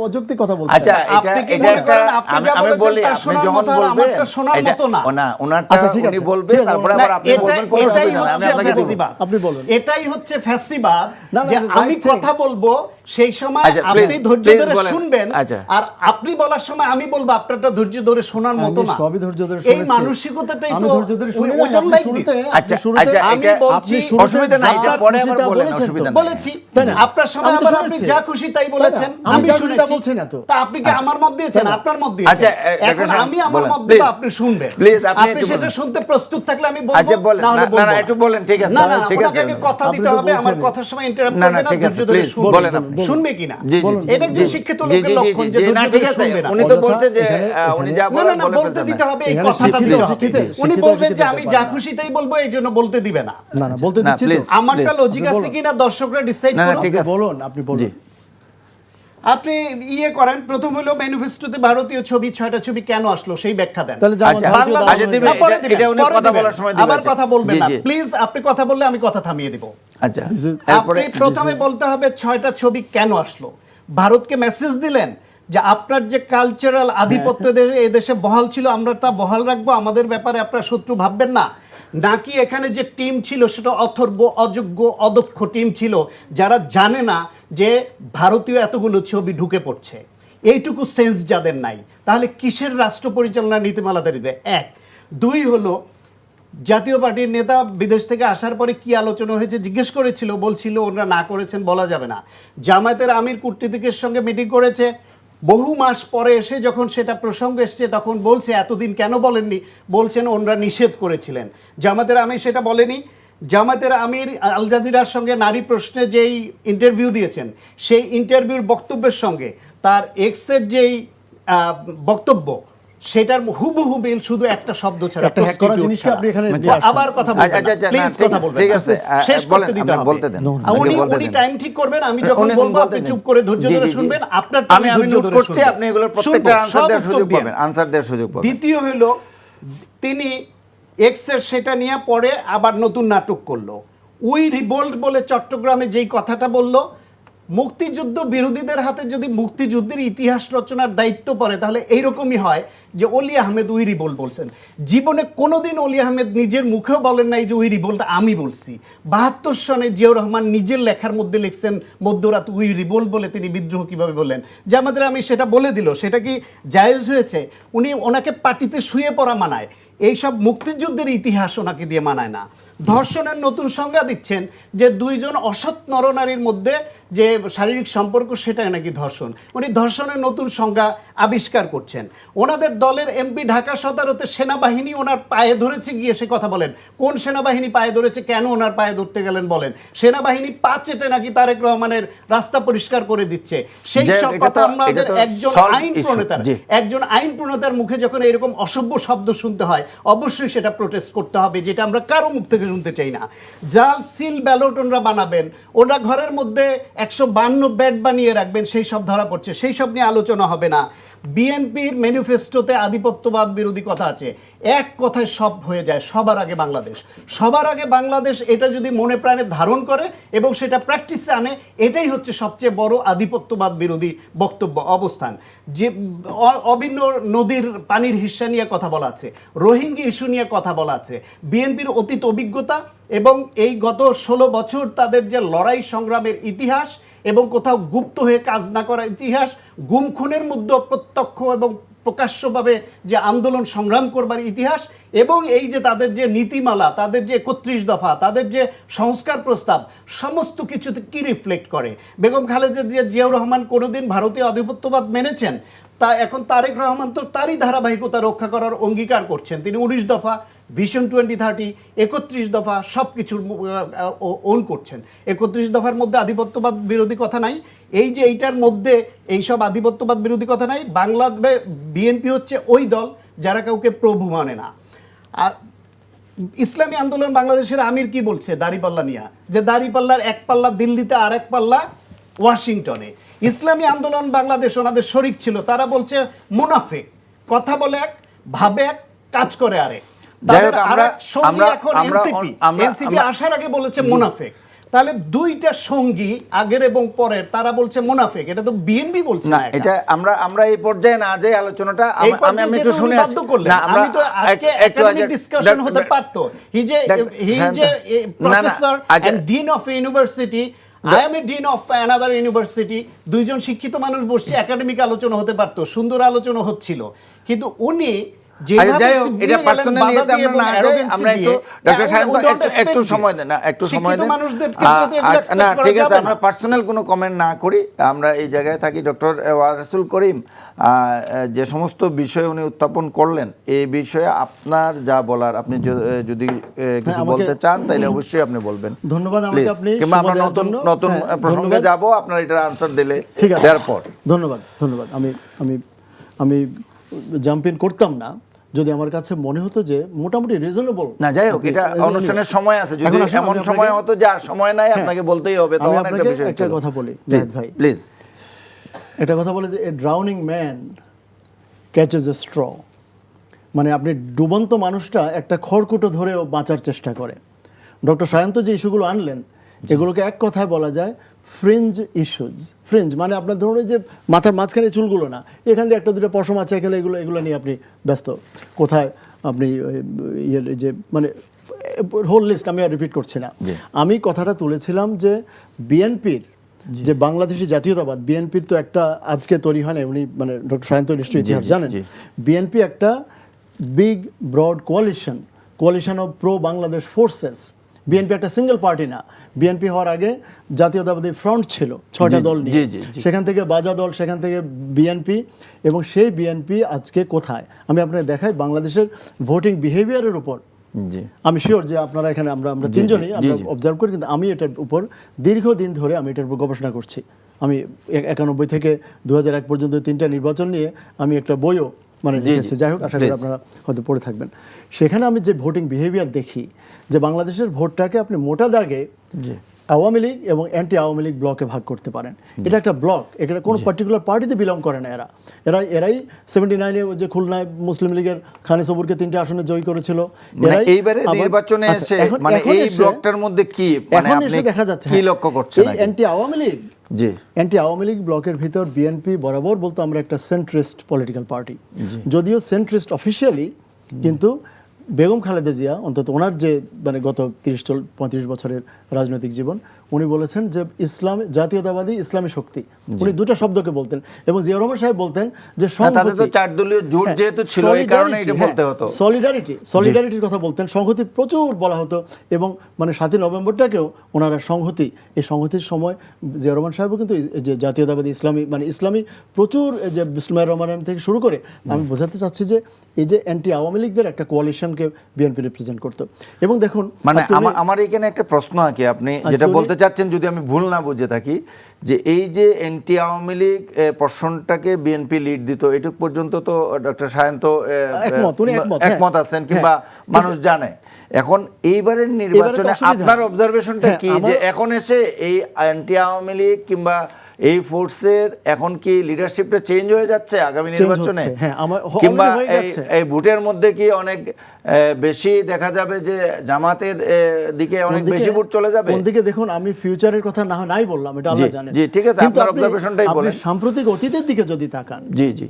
অযৌক্তিক কথা বলছেন। আচ্ছা, আপনি কি মনে করেন আপনি যা বলেছেন তার শোনার মতো আর আমারটা শোনার মতো না? না, ওনারটা উনি বলবেন, তারপরে আবার আপনি বলবেন, কোন অসুবিধা নাই, আমি আপনাকে বলবো। আপনি বলেন। এটাই হচ্ছে ফ্যাসিবাদ, যে আমি কথা বলবো সেই সময় আপনি ধৈর্য ধরে শুনবেন, আর আপনি বলার সময় আমি বলবো আপনারটা ধৈর্য ধরে শোনার মতো না। সবই ধৈর্য ধরে শুনেছি। এই মানসিকতাটাই তো ধৈর্য ধরে শুনি না। আচ্ছা, আমি বলছি অসুবিধা নাই, এটা পরে আবার বলেন, অসুবিধা নাই। বলেছি আপনার সময় আবার আপনি যা খুশি তাই বলেছেন, আমি শুনেছি। তা আপনি কি আমার মত দিয়েছেন? আপনার মত দিয়েছেন। আচ্ছা, এখন আমি আমার মত দেব, আপনি শুনবেন। আপনি সেটা শুনতে প্রস্তুত থাকলে আমি বলবো, না হলে বলবো না। একটু বলেন, ঠিক আছে, না, ঠিক আছে, আপনাকে কথা দিতে হবে, আমার কথার সময় ইন্টারাপ্ট করবেন না, ধৈর্য ধরে শুনবেন। শুনবে কিনা? এটা একজন শিক্ষিত লোকের লক্ষণ, যে ধৈর্য ধরে শুনবে না। উনি তো বলছে যে উনি যা বলেন না, বলতে দিতে হবে, এই কথাটা দিতে হবে। উনি বলবেন যে আমি যা খুশি তাই বলবো, এইজন্য বলতে দিবে না। না, বলতে দিচ্ছি তো। আমারটা লজিক আছে কিনা দর্শকরা ডিসাইড করুন। ঠিক আছে, বলুন, আপনি বলুন। আপনি করেন, প্রথম হলো ম্যানিফেস্টোতে ভারতীয় ছবি 6টা ছবি কেন আসলো সেই ব্যাখ্যা দেন। আবার কথা বলবেন না প্লিজ, আপনি কথা বললে আমি কথা থামিয়ে দিব। আচ্ছা, আপনি প্রথমে বলতে হবে 6টা ছবি কেন আসলো। ভারতকে মেসেজ দিলেন যে আপনার যে কালচারাল আধিপত্য এই দেশে বহাল ছিল, আমরা তা বহাল রাখবো, আমাদের ব্যাপারে আপনারা শত্রু ভাববেন না। নাকি এখানে যে টিম ছিল সেটা অথর্ব, অযোগ্য, অদক্ষ টিম ছিল, যারা জানে না যে ভারতীয় এতগুলো ছবি ঢুকে পড়ছে। এইটুকু সেন্স যাদের নাই, তাহলে কিসের রাষ্ট্র পরিচালনার নীতিমালা দিবে? এক। দুই হলো, জাতীয় পার্টির নেতা বিদেশ থেকে আসার পরে কি আলোচনা হয়েছে জিজ্ঞেস করেছিল, বলছিল ওরা না করেছেন বলা যাবে না। জামায়াতের আমির কূটনীতিকের সঙ্গে মিটিং করেছে, বহু মাস পরে এসে যখন সেটা প্রসঙ্গ এসছে তখন বলছে এতদিন কেন বলেননি, বলছেন ওনারা নিষেধ করেছিলেন। জামায়াতের আমির সেটা বলেনি। জামায়াতের আমির আল জাজিরার সঙ্গে নারী প্রশ্নে যেই ইন্টারভিউ দিয়েছেন, সেই ইন্টারভিউর বক্তব্যের সঙ্গে তার এক্সের যেই বক্তব্য, সেটার হুবহু মিল, শুধু একটা শব্দ ছাড়া, একটা হ্যাক করা জিনিসকে আপনি এখানে আবার কথা বলবেন, প্লিজ কথা বলবেন, ঠিক আছে, শেষ করতে দিতে হবে। বলতে দেন, উনি টাইম ঠিক করবেন, আমি যখন বলবো আপনি চুপ করে ধৈর্য ধরে শুনবেন, আপনার আমি ধৈর্য ধরে করছি, আপনি এগুলোর প্রত্যেকটা আনসার দেওয়ার সুযোগ পাবেন, আনসার দেওয়ার সুযোগ পাবেন। দ্বিতীয় হলো, তিনি এক্সের সেটা নিয়ে পরে আবার নতুন নাটক করলো, উই রিভোল্ট বলে চট্টগ্রামে যেই কথাটা বলল, মুক্তিযুদ্ধ বিরোধীদের হাতে যদি মুক্তিযুদ্ধের ইতিহাস রচনার দায়িত্ব পড়ে তাহলে এইরকমই হয় যে অলি আহমেদ উই রিভোল্ট বলছেন। জীবনে কোনোদিন অলি আহমেদ নিজের মুখেও বলেন নাই যে উই রিভোল্ট আমি বলছি। 72 সনে জিয়াউর রহমান নিজের লেখার মধ্যে লিখছেন মধ্যরাত উই রিভোল্ট বলে তিনি বিদ্রোহ কিভাবে বললেন। যে আমাদের আমি সেটা বলে দিল, সেটা কি জায়েজ হয়েছে? উনি ওনাকে পার্টিতে শুয়ে পড়া মানায়, এইসব মুক্তিযুদ্ধের ইতিহাস ওনাকে দিয়ে মানায় না। ধর্ষণের নতুন সংজ্ঞা দিচ্ছেন যে দুইজন অসৎ নরনারীর মধ্যে যে শারীরিক সম্পর্ক সেটা নাকি ধর্ষণ। উনি ধর্ষণের নতুন সংজ্ঞা আবিষ্কার করছেন। ওনাদের দলের এমপি ঢাকা 17-তে সেনাবাহিনী ওনার পায়ে ধরেছে গিয়ে সে কথা বলেন। কোন সেনাবাহিনী পায়ে ধরেছে, কেন ওনার পায়ে ধরতে গেলেন বলেন। সেনাবাহিনী পা চেটে নাকি তারেক রহমানের রাস্তা পরিষ্কার করে দিচ্ছে। সেই সব কথা আমাদের একজন আইন প্রণেতার মুখে যখন এরকম অসভ্য শব্দ শুনতে হয়, অবশ্যই সেটা প্রোটেস্ট করতে হবে, যেটা আমরা কারো মুখ থেকে শুনতে চাই না। জাল সিল ব্যালট ওনারা বানাবেন, ওরা ঘরের মধ্যে 152 ব্যাট বানিয়ে রাখবেন, সেই সব ধরা পড়ছে, সেই সব নিয়ে আলোচনা হবে না। বিএনপির ম্যানিফেস্টোতে আধিপত্যবাদ বিরোধী কথা আছে, এক কথায় সব হয়ে যায়, সবার আগে বাংলাদেশ। সবার আগে বাংলাদেশ, এটা যদি মনে প্রাণে ধারণ করে এবং সেটা প্র্যাকটিসে আনে, এটাই হচ্ছে সবচেয়ে বড় আধিপত্যবাদ বিরোধী বক্তব্য, অবস্থান। যে অভিন্ন নদীর পানির হিস্সা নিয়ে কথা বলা আছে, রোহিঙ্গা ইস্যু নিয়ে কথা বলা আছে, বিএনপির অতীত অভিজ্ঞতা এবং এই গত 16 বছর তাদের যে লড়াই সংগ্রামের ইতিহাস এবং কোথাও গুপ্ত হয়ে কাজ না করার ইতিহাস, গুম খুনের মধ্যে প্রত্যক্ষ এবং প্রকাশ্যভাবে যে আন্দোলন সংগ্রাম করবার ইতিহাস, এবং এই যে তাদের যে নীতিমালা, তাদের যে 31 দফা, তাদের যে সংস্কার প্রস্তাব, সমস্ত কিছুতে কি রিফ্লেক্ট করে। বেগম খালেদা জিয়াউর রহমান কোনোদিন ভারতীয় আধিপত্যবাদ মেনেছেন, তা এখন তারেক রহমান তো তারই ধারাবাহিকতা রক্ষা করার অঙ্গীকার করছেন। তিনি 19 দফা, ভিশন 2030, 31 দফা সব কিছুর ওন করছেন। 31 দফার মধ্যে আধিপত্যবাদ বিরোধী কথা নাই, এই যে এইটার মধ্যে এইসব আধিপত্যবাদ বিরোধী কথা নাই। বাংলাদেশ বিএনপি হচ্ছে ওই দল যারা কাউকে প্রভু মানে না। আর ইসলামী আন্দোলন বাংলাদেশের আমির কি বলছে দাড়িপাল্লা নিয়ে, যে দাড়িপাল্লার এক পাল্লা দিল্লিতে আর এক পাল্লা ওয়াশিংটনে। ইসলামী আন্দোলন বাংলাদেশ ওনাদের শরিক ছিল, তারা বলছে মুনাফিক, কথা বলে এক, ভাবে এক, কাজ করে আরেক। এনসিপি আসার আগে বলেছে মুনাফিক, তাহলে দুইটা সঙ্গী আগের এবং পরের, তারা বলছে মুনাফিক। এটা তো বিএনপি বলছে না। এটা আমরা এই পর্যায়ে না যে আলোচনাটা আমি একটু শুনে আসি না, আমি তো আজকে একাডেমিক ডিসকাশন হতে পারতো। হি যে professor and dean of a university, I am a dean of another university, দুইজন শিক্ষিত মানুষ বসছে, একাডেমিক আলোচনা হতে পারতো, সুন্দর আলোচনা হচ্ছিল, কিন্তু উনি পার্সোনাল কোনো কমেন্ট না করি, আমরা এই জায়গায় থাকি। ডক্টর ওয়ারেসুল করিম, যে সমস্ত বিষয় উনি উত্থাপন করলেন, এই বিষয়ে আপনার যা বলার, আপনি যদি কিছু বলতে চান তাহলে অবশ্যই আপনি বলবেন। ধন্যবাদ। কিংবা আমরা নতুন প্রসঙ্গে যাব, আপনার এটার আনসার দিলে দেওয়ার পর। ধন্যবাদ। আমি জাম্প ইন করতাম না যদি আমার কাছে মনে হতো যে মোটামুটি রিজনেবল না। যাই হোক, এটা অনুষ্ঠানের সময় আছে, যদি এমন সময় হতো যে আর সময় নাই, আপনাকে বলতেই হবে, তখন একটা বিষয়। একটা কথা বলি ভাই, প্লিজ। একটা কথা বলে যে a drowning man catches a straw, মানে আপনি ডুবন্ত মানুষটা একটা খড়কুটো ধরেও বাঁচার চেষ্টা করে। ডক্টর সায়ন্ত যে ইস্যুগুলো আনলেন, এগুলোকে এক কথায় বলা যায় ফ্রিঞ্জ ইস্যুজ। ফ্রিঞ্জ মানে আপনার ধরুন যে মাথার মাঝখানে চুলগুলো না, এখান দিয়ে একটা দুটো পশম আছে, এখানে এগুলো নিয়ে আপনি ব্যস্ত। কোথায় আপনি যে মানে হোল লিস্ট আমি আর রিপিট করছি না। আমি কথাটা তুলেছিলাম যে বিএনপির যে বাংলাদেশি জাতীয়তাবাদ, বিএনপির তো একটা আজকে তৈরি হয় না, উনি মানে ডক্টর সায়ন্ত নিশ্চয়ই ইতিহাস জানেন, বিএনপি একটা big broad coalition of pro Bangladesh forces. BNP একটা সিঙ্গেল পার্টি না, বিএনপি হওয়ার আগে জাতীয়তাবাদী ফ্রন্ট ছিল 6টা দল নিয়ে, সেখান থেকে বাজা দল, সেখান থেকে বিএনপি, এবং সেই বিএনপি আজকে কোথায় আমি আপনাকে দেখাই বাংলাদেশের ভোটিং বিহেভিয়ারের উপর। আমি শিওর যে আপনারা এখানে আমরা তিনজনই আমরা অবজার্ভ করি, কিন্তু আমি এটার উপর দীর্ঘদিন ধরে আমি এটার উপর গবেষণা করছি। আমি 91 থেকে 2001 পর্যন্ত 3টা নির্বাচন নিয়ে আমি একটা বইও মানে লিখেছি। যাই হোক, আশা করি আপনারা হয়তো পড়ে থাকবেন। সেখানে আমি যে ভোটিং বিহেভিয়ার দেখি, যে বাংলাদেশের ভোটটাকে আপনি মোটা দাগে আওয়ামী লীগ এবং অ্যান্টি আওয়ামী লীগ ব্লকে ভাগ করতে পারেন। এটা একটা ব্লক, এটা কোনো পার্টিকুলার পার্টিতে বিলং করে না। এরাই 79-এ যে খুলনায় মুসলিম লীগের খানি সবুরকে 3টে আসনে জয়ী করেছিল। এইবারে নির্বাচনে এসে মানে এই ব্লকটার মধ্যে কি মানে আপনি দেখা যাচ্ছে কি লক্ষ্য করছেন? এই অ্যান্টি আওয়ামী লীগ ব্লকের ভিতর বিএনপি বরাবর বলতো আমরা একটা সেন্ট্রিস্ট পলিটিক্যাল পার্টি, যদিও সেন্ট্রিস্ট অফিসিয়ালি, কিন্তু বেগম খালেদা জিয়া অন্তত ওনার যে মানে গত 30-35 বছরের রাজনৈতিক জীবন, উনি বলেছেন যে ইসলাম জাতীয়তাবাদী ইসলামী শক্তি, উনি দুটো শব্দকে বলতেন। এবং জিয়া রহমান সাহেব বলতেন যে সলিডারিটির কথা বলতেন, সংহতি প্রচুর বলা হতো, এবং মানে 7ই নভেম্বরটাকেও ওনারা সংহতি, এই সংহতির সময় জিয়া রহমান সাহেবও কিন্তু যে জাতীয়তাবাদী ইসলামী প্রচুর, যে বিসমিল্লাহির রহমানির রহিম থেকে শুরু করে, আমি বোঝাতে চাচ্ছি যে এই যে অ্যান্টি আওয়ামী লীগদের একটা কোয়ালিশনকে বিএনপি রিপ্রেজেন্ট করতো। এবং দেখুন মানে আমার এখানে একটা প্রশ্ন আছে, আপনি যেটা বলতে চাচ্ছেন যদি আমি ভুল না বুঝে থাকি, যে এই যে অ্যান্টি আওয়ামী লীগ পোর্শনটাকে বিএনপি লিড দিত, এটুক পর্যন্ত তো ডক্টর সায়ন্ত একমত আছেন কিংবা মানুষ জানে। এখন এইবারের নির্বাচনে আপনার অবজারভেশনটা কি, যে এখন এসে এই অ্যান্টি আওয়ামী লীগ কিংবা এই ফোর্সের এখন কি লিডারশিপটা চেঞ্জ হয়ে যাচ্ছে আগামী নির্বাচনে, কিংবা এই ভোটের মধ্যে কি অনেক বেশি দেখা যাবে যে জামাতের দিকে অনেক বেশি ভোট চলে যাবে? কোন দিকে দেখুন, আমি ফিউচারের কথা নাই বললাম, এটা আল্লাহ জানেন। জি ঠিক আছে, আপনার অবজারভেশনটাই বলেন। সাম্প্রতিক অতীতের দিকে যদি তাকান, জি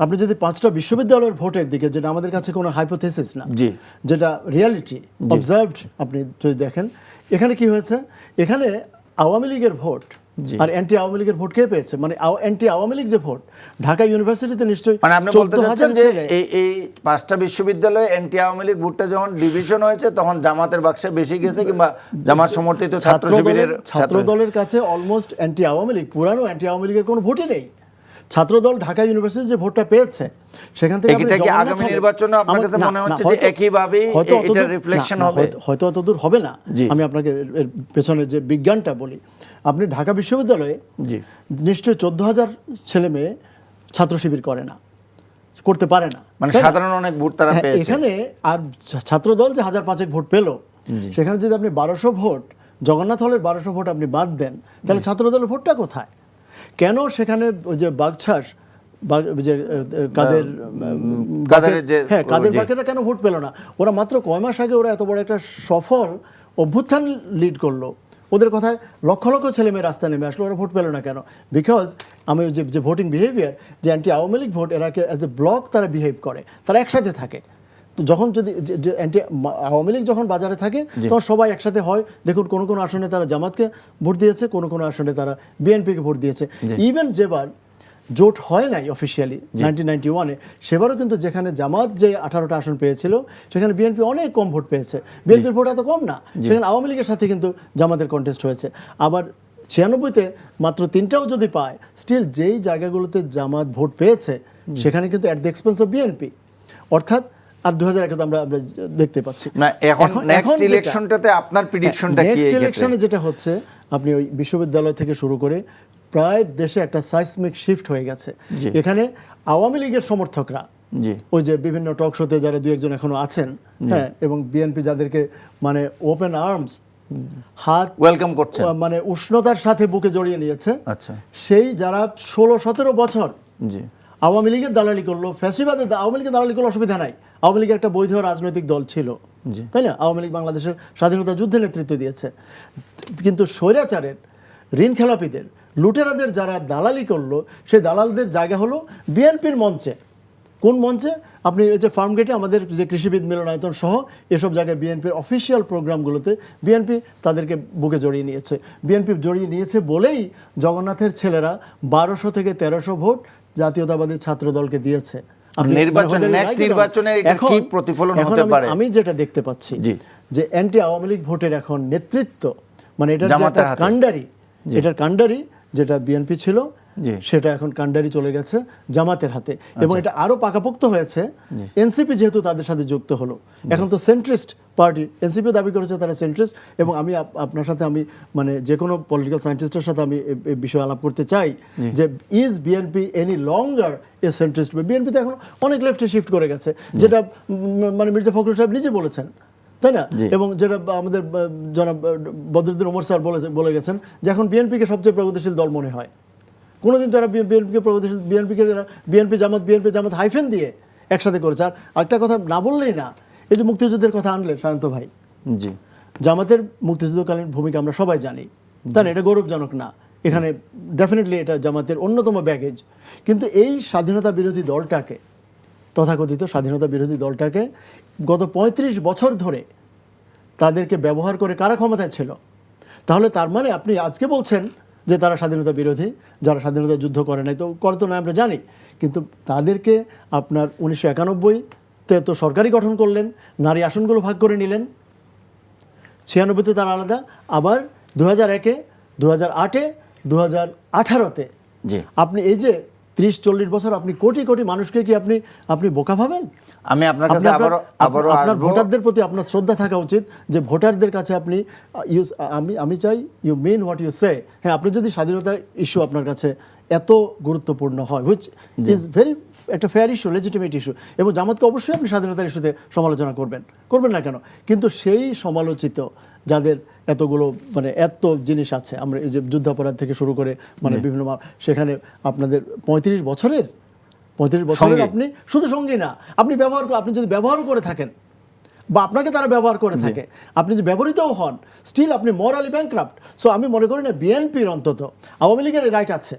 আপনি যদি 5টা বিশ্ববিদ্যালয়ের ভোটের দিকে, যেটা আমাদের কাছে কোনো হাইপোথেসিস না, যেটা রিয়ালিটি অবজার্ভড, আপনি যদি দেখেন এখানে কি হয়েছে, এখানে আওয়ামী লীগের ভোট আর অ্যান্টি আওয়ামী লীগের ভোট কে পেয়েছে? মানে অ্যান্টি আওয়ামী লীগ যে ভোট ঢাকা ইউনিভার্সিটিতে নিশ্চয়ই মানে আপনি বলতে চাচ্ছেন যে এই 5টা বিশ্ববিদ্যালয়ে অ্যান্টি আওয়ামী লীগ ভোটটা যখন ডিভিশন হয়েছে তখন জামাতের বাক্সে বেশি গেছে, কিংবা জামাত সমর্থিত ছাত্র দলের কাছে অলমোস্ট অ্যান্টি আওয়ামী লীগ, পুরানো অ্যান্টি আওয়ামী লীগের কোনো ভোটই নেই। ছাত্রদল ঢাকা ইউনিভার্সিটি যে ভোটটা পেয়েছে, সেখান থেকে আগামী নির্বাচনে আপনার কাছে মনে হচ্ছে যে একইভাবে এটা রিফ্লেকশন হবে? হয়তো অতদূর হবে না। আমি আপনাকে এর পেছনের যে বিজ্ঞানটা বলি, আপনি ঢাকা বিশ্ববিদ্যালয়ে নিশ্চয়ই 14,000 ছেলে মেয়ে ছাত্র শিবির করতে পারে না, মানে সাধারণ অনেক ভোট তারা পেয়েছে এখানে। আর ছাত্রদল যে 1,005 ভোট পেল, সেখানে যদি আপনি 1200 ভোট, জগন্নাথ হলের 1200 ভোট আপনি বাদ দেন, তাহলে ছাত্রদলের ভোটটা কোথায়? কেন সেখানে যে বাগছাস কাদের বাকেরা কেন ভোট পেল না? ওরা মাত্র কয় মাস আগে ওরা এত বড় একটা সফল অভ্যুত্থান লিড করলো, ওদের কথায় লক্ষ লক্ষ ছেলে মেয়ে রাস্তায় নেমে আসলো, ওরা ভোট পেল না কেন? বিকজ আমি যে ভোটিং বিহেভিয়ার, যে অ্যান্টি আওয়ামী লীগ ভোট, এরাকে অ্যাজ এ ব্লক তারা বিহেভ করে, তারা একসাথে থাকে। তো যখন যদি অ্যান্টি আওয়ামী লীগ যখন বাজারে থাকে, তখন সবাই একসাথে হয়। দেখুন কোন আসনে তারা জামাতকে ভোট দিয়েছে, কোন আসনে তারা বিএনপিকে ভোট দিয়েছে। ইভেন যেবার জোট হয় নাই অফিসিয়ালি 1991-এ, সেবারও কিন্তু যেখানে জামাত যে 18টা আসন পেয়েছিল, সেখানে বিএনপি অনেক কম ভোট পেয়েছে। বিএনপির ভোট এত কম না, সেখানে আওয়ামী লীগের সাথে কিন্তু জামাতের কন্টেস্ট হয়েছে। আবার 96-তে মাত্র 3টাও যদি পায়, স্টিল যেই জায়গাগুলোতে জামাত ভোট পেয়েছে, সেখানে কিন্তু at the expense of BNP. অর্থাৎ আর 2001 আমরা দেখতে পাচ্ছি না। এখন নেক্সট ইলেকশনটাতে আপনার প্রেডিকশনটা কি? নেক্সট ইলেকশনে যেটা হচ্ছে, আপনি ওই বিশ্ববিদ্যালয় থেকে শুরু করে প্রায় দেশে একটা সাইসমিক শিফট হয়ে গেছে। এখানে আওয়ামী লীগের সমর্থকরা, ওই যে বিভিন্ন টক শোতে যারা 2-1 জন এখনো আছেন, হ্যাঁ, এবং বিএনপি যাদেরকে মানে ওপেন আর্মস, হাত ওয়েলকাম করছে, মানে উষ্ণতার সাথে বুকে জড়িয়ে নিয়েছে। আচ্ছা, সেই যারা 16-17 বছর আওয়ামী লীগের দালালি করলো, ফ্যাসিবাদের আওয়ামী লীগের দালালি করলো, অসুবিধা নাই। আওয়ামী লীগ একটা বৈধ রাজনৈতিক দল ছিল, তাই না? আওয়ামী লীগ বাংলাদেশের স্বাধীনতা যুদ্ধে নেতৃত্ব দিয়েছে। কিন্তু স্বৈরাচারের, ঋণ খেলাপিদের, লুটেরাদের যারা দালালি করলো, সেই দালালদের জায়গা হলো বিএনপির মঞ্চে। কোন মঞ্চে? আপনি এই যে ফার্ম গেটে আমাদের যে কৃষিবিদ মিলনায়তন সহ এসব জায়গায় বিএনপির অফিসিয়াল প্রোগ্রামগুলোতে বিএনপি তাদেরকে বুকে জড়িয়ে নিয়েছে। বিএনপি জড়িয়ে নিয়েছে বলেই জগন্নাথের ছেলেরা 1200 থেকে 1300 ভোট জাতীয়তাবাদী ছাত্র দলকে দিয়েছে। নির্বাচনে কি প্রতিফলন হতে পারে? আমি যেটা দেখতে পাচ্ছি যে অ্যান্টি আওয়ামী লীগ ভোটের এখন নেতৃত্ব, মানে এটার এটার কাণ্ডারি যেটা বিএনপি ছিল সেটা এখন কাণ্ডারি চলে গেছে জামাতের হাতে। এবং এটা আরো পাকাপোক্ত হয়েছে এনসিপি যেহেতু তাদের সাথে যুক্ত হলো। এখন তো সেন্ট্রিস্ট পার্টি, এনসিপি দাবি করেছে তারা সেন্ট্রিস্ট। এবং আমি আপনার সাথে আমি মানে যে কোনো পলিটিক্যাল সায়েন্টিস্টের সাথে আমি এই বিষয়ে আলাপ করতে চাই যে is BNP any longer A centrist? BNP তো এখন অনেক লেফটে শিফট করে গেছে, যেটা মানে মির্জা ফখরুল সাহেব নিজে বলেছেন, তাই না? এবং যেটা আমাদের জনাব বদরুদ্দিন ওমর স্যার বলে গেছেন যে এখন বিএনপিকে সবচেয়ে প্রগতিশীল দল মনে হয়। কোনোদিন তারা বিএনপিকে প্রগতিশীল, বিএনপি জামাত হাইফেন দিয়ে একসাথে করেছে। আর একটা কথা না বললেই না, এই যে মুক্তিযুদ্ধের কথা আনলেন সায়ন্ত ভাই, জামাতের মুক্তিযুদ্ধকালীন ভূমিকা আমরা সবাই জানি, তাই না? এটা গৌরবজনক না, এখানে ডেফিনেটলি এটা জামাতের অন্যতম ব্যাগেজ। কিন্তু এই স্বাধীনতা বিরোধী দলটাকে, তথাকথিত স্বাধীনতা বিরোধী দলটাকে গত 35 বছর ধরে তাদেরকে ব্যবহার করে কারা ক্ষমতায় ছিল? তাহলে তার মানে আপনি আজকে বলছেন যে তারা স্বাধীনতা বিরোধী, যারা স্বাধীনতা যুদ্ধ করে নাই, তো করে তো না আমরা জানি, কিন্তু তাদেরকে আপনার 1991-তে তো সরকারি গঠন করলেন, নারী আসনগুলো ভাগ করে নিলেন, 96-তে তারা আলাদা, আবার 2001-এ, 2008-এ, 2018-তে আপনি এই যে 30-40 বছর আপনি কোটি কোটি মানুষকে কি আপনি বোকা ভাবেন? আমি আপনার কাছে আবারও আপনার ভোটারদের প্রতি আপনার শ্রদ্ধা থাকা উচিত যে ভোটারদের কাছে আপনি আমি চাই ইউ মিন হোয়াট ইউ সে। হ্যাঁ, আপনি যদি স্বাধীনতার ইস্যু আপনার কাছে এত গুরুত্বপূর্ণ হয়, হুইচ ইজ ভেরি একটা ফেয়ার ইস্যু, লেজিটিমেট ইস্যু, এবং জামাতকে অবশ্যই আপনি স্বাধীনতার ইস্যুতে সমালোচনা করবেন না কেন? কিন্তু সেই সমালোচিত যাদের এতগুলো মানে এত জিনিস আছে, আমরা এই যে যুদ্ধাপরাধ থেকে শুরু করে মানে বিভিন্ন, সেখানে আপনাদের 35 বছরের আপনি শুধু সঙ্গী না, আপনি যদি ব্যবহারও করে থাকেন বা আপনাকে তারা ব্যবহার করে থাকে, আপনি যে ব্যবহৃতও হন, স্টিল আপনি মরালি ব্যাংক্রাফট। সো আমি মনে করি না বিএনপির, অন্তত আওয়ামী লীগের রাইট আছে,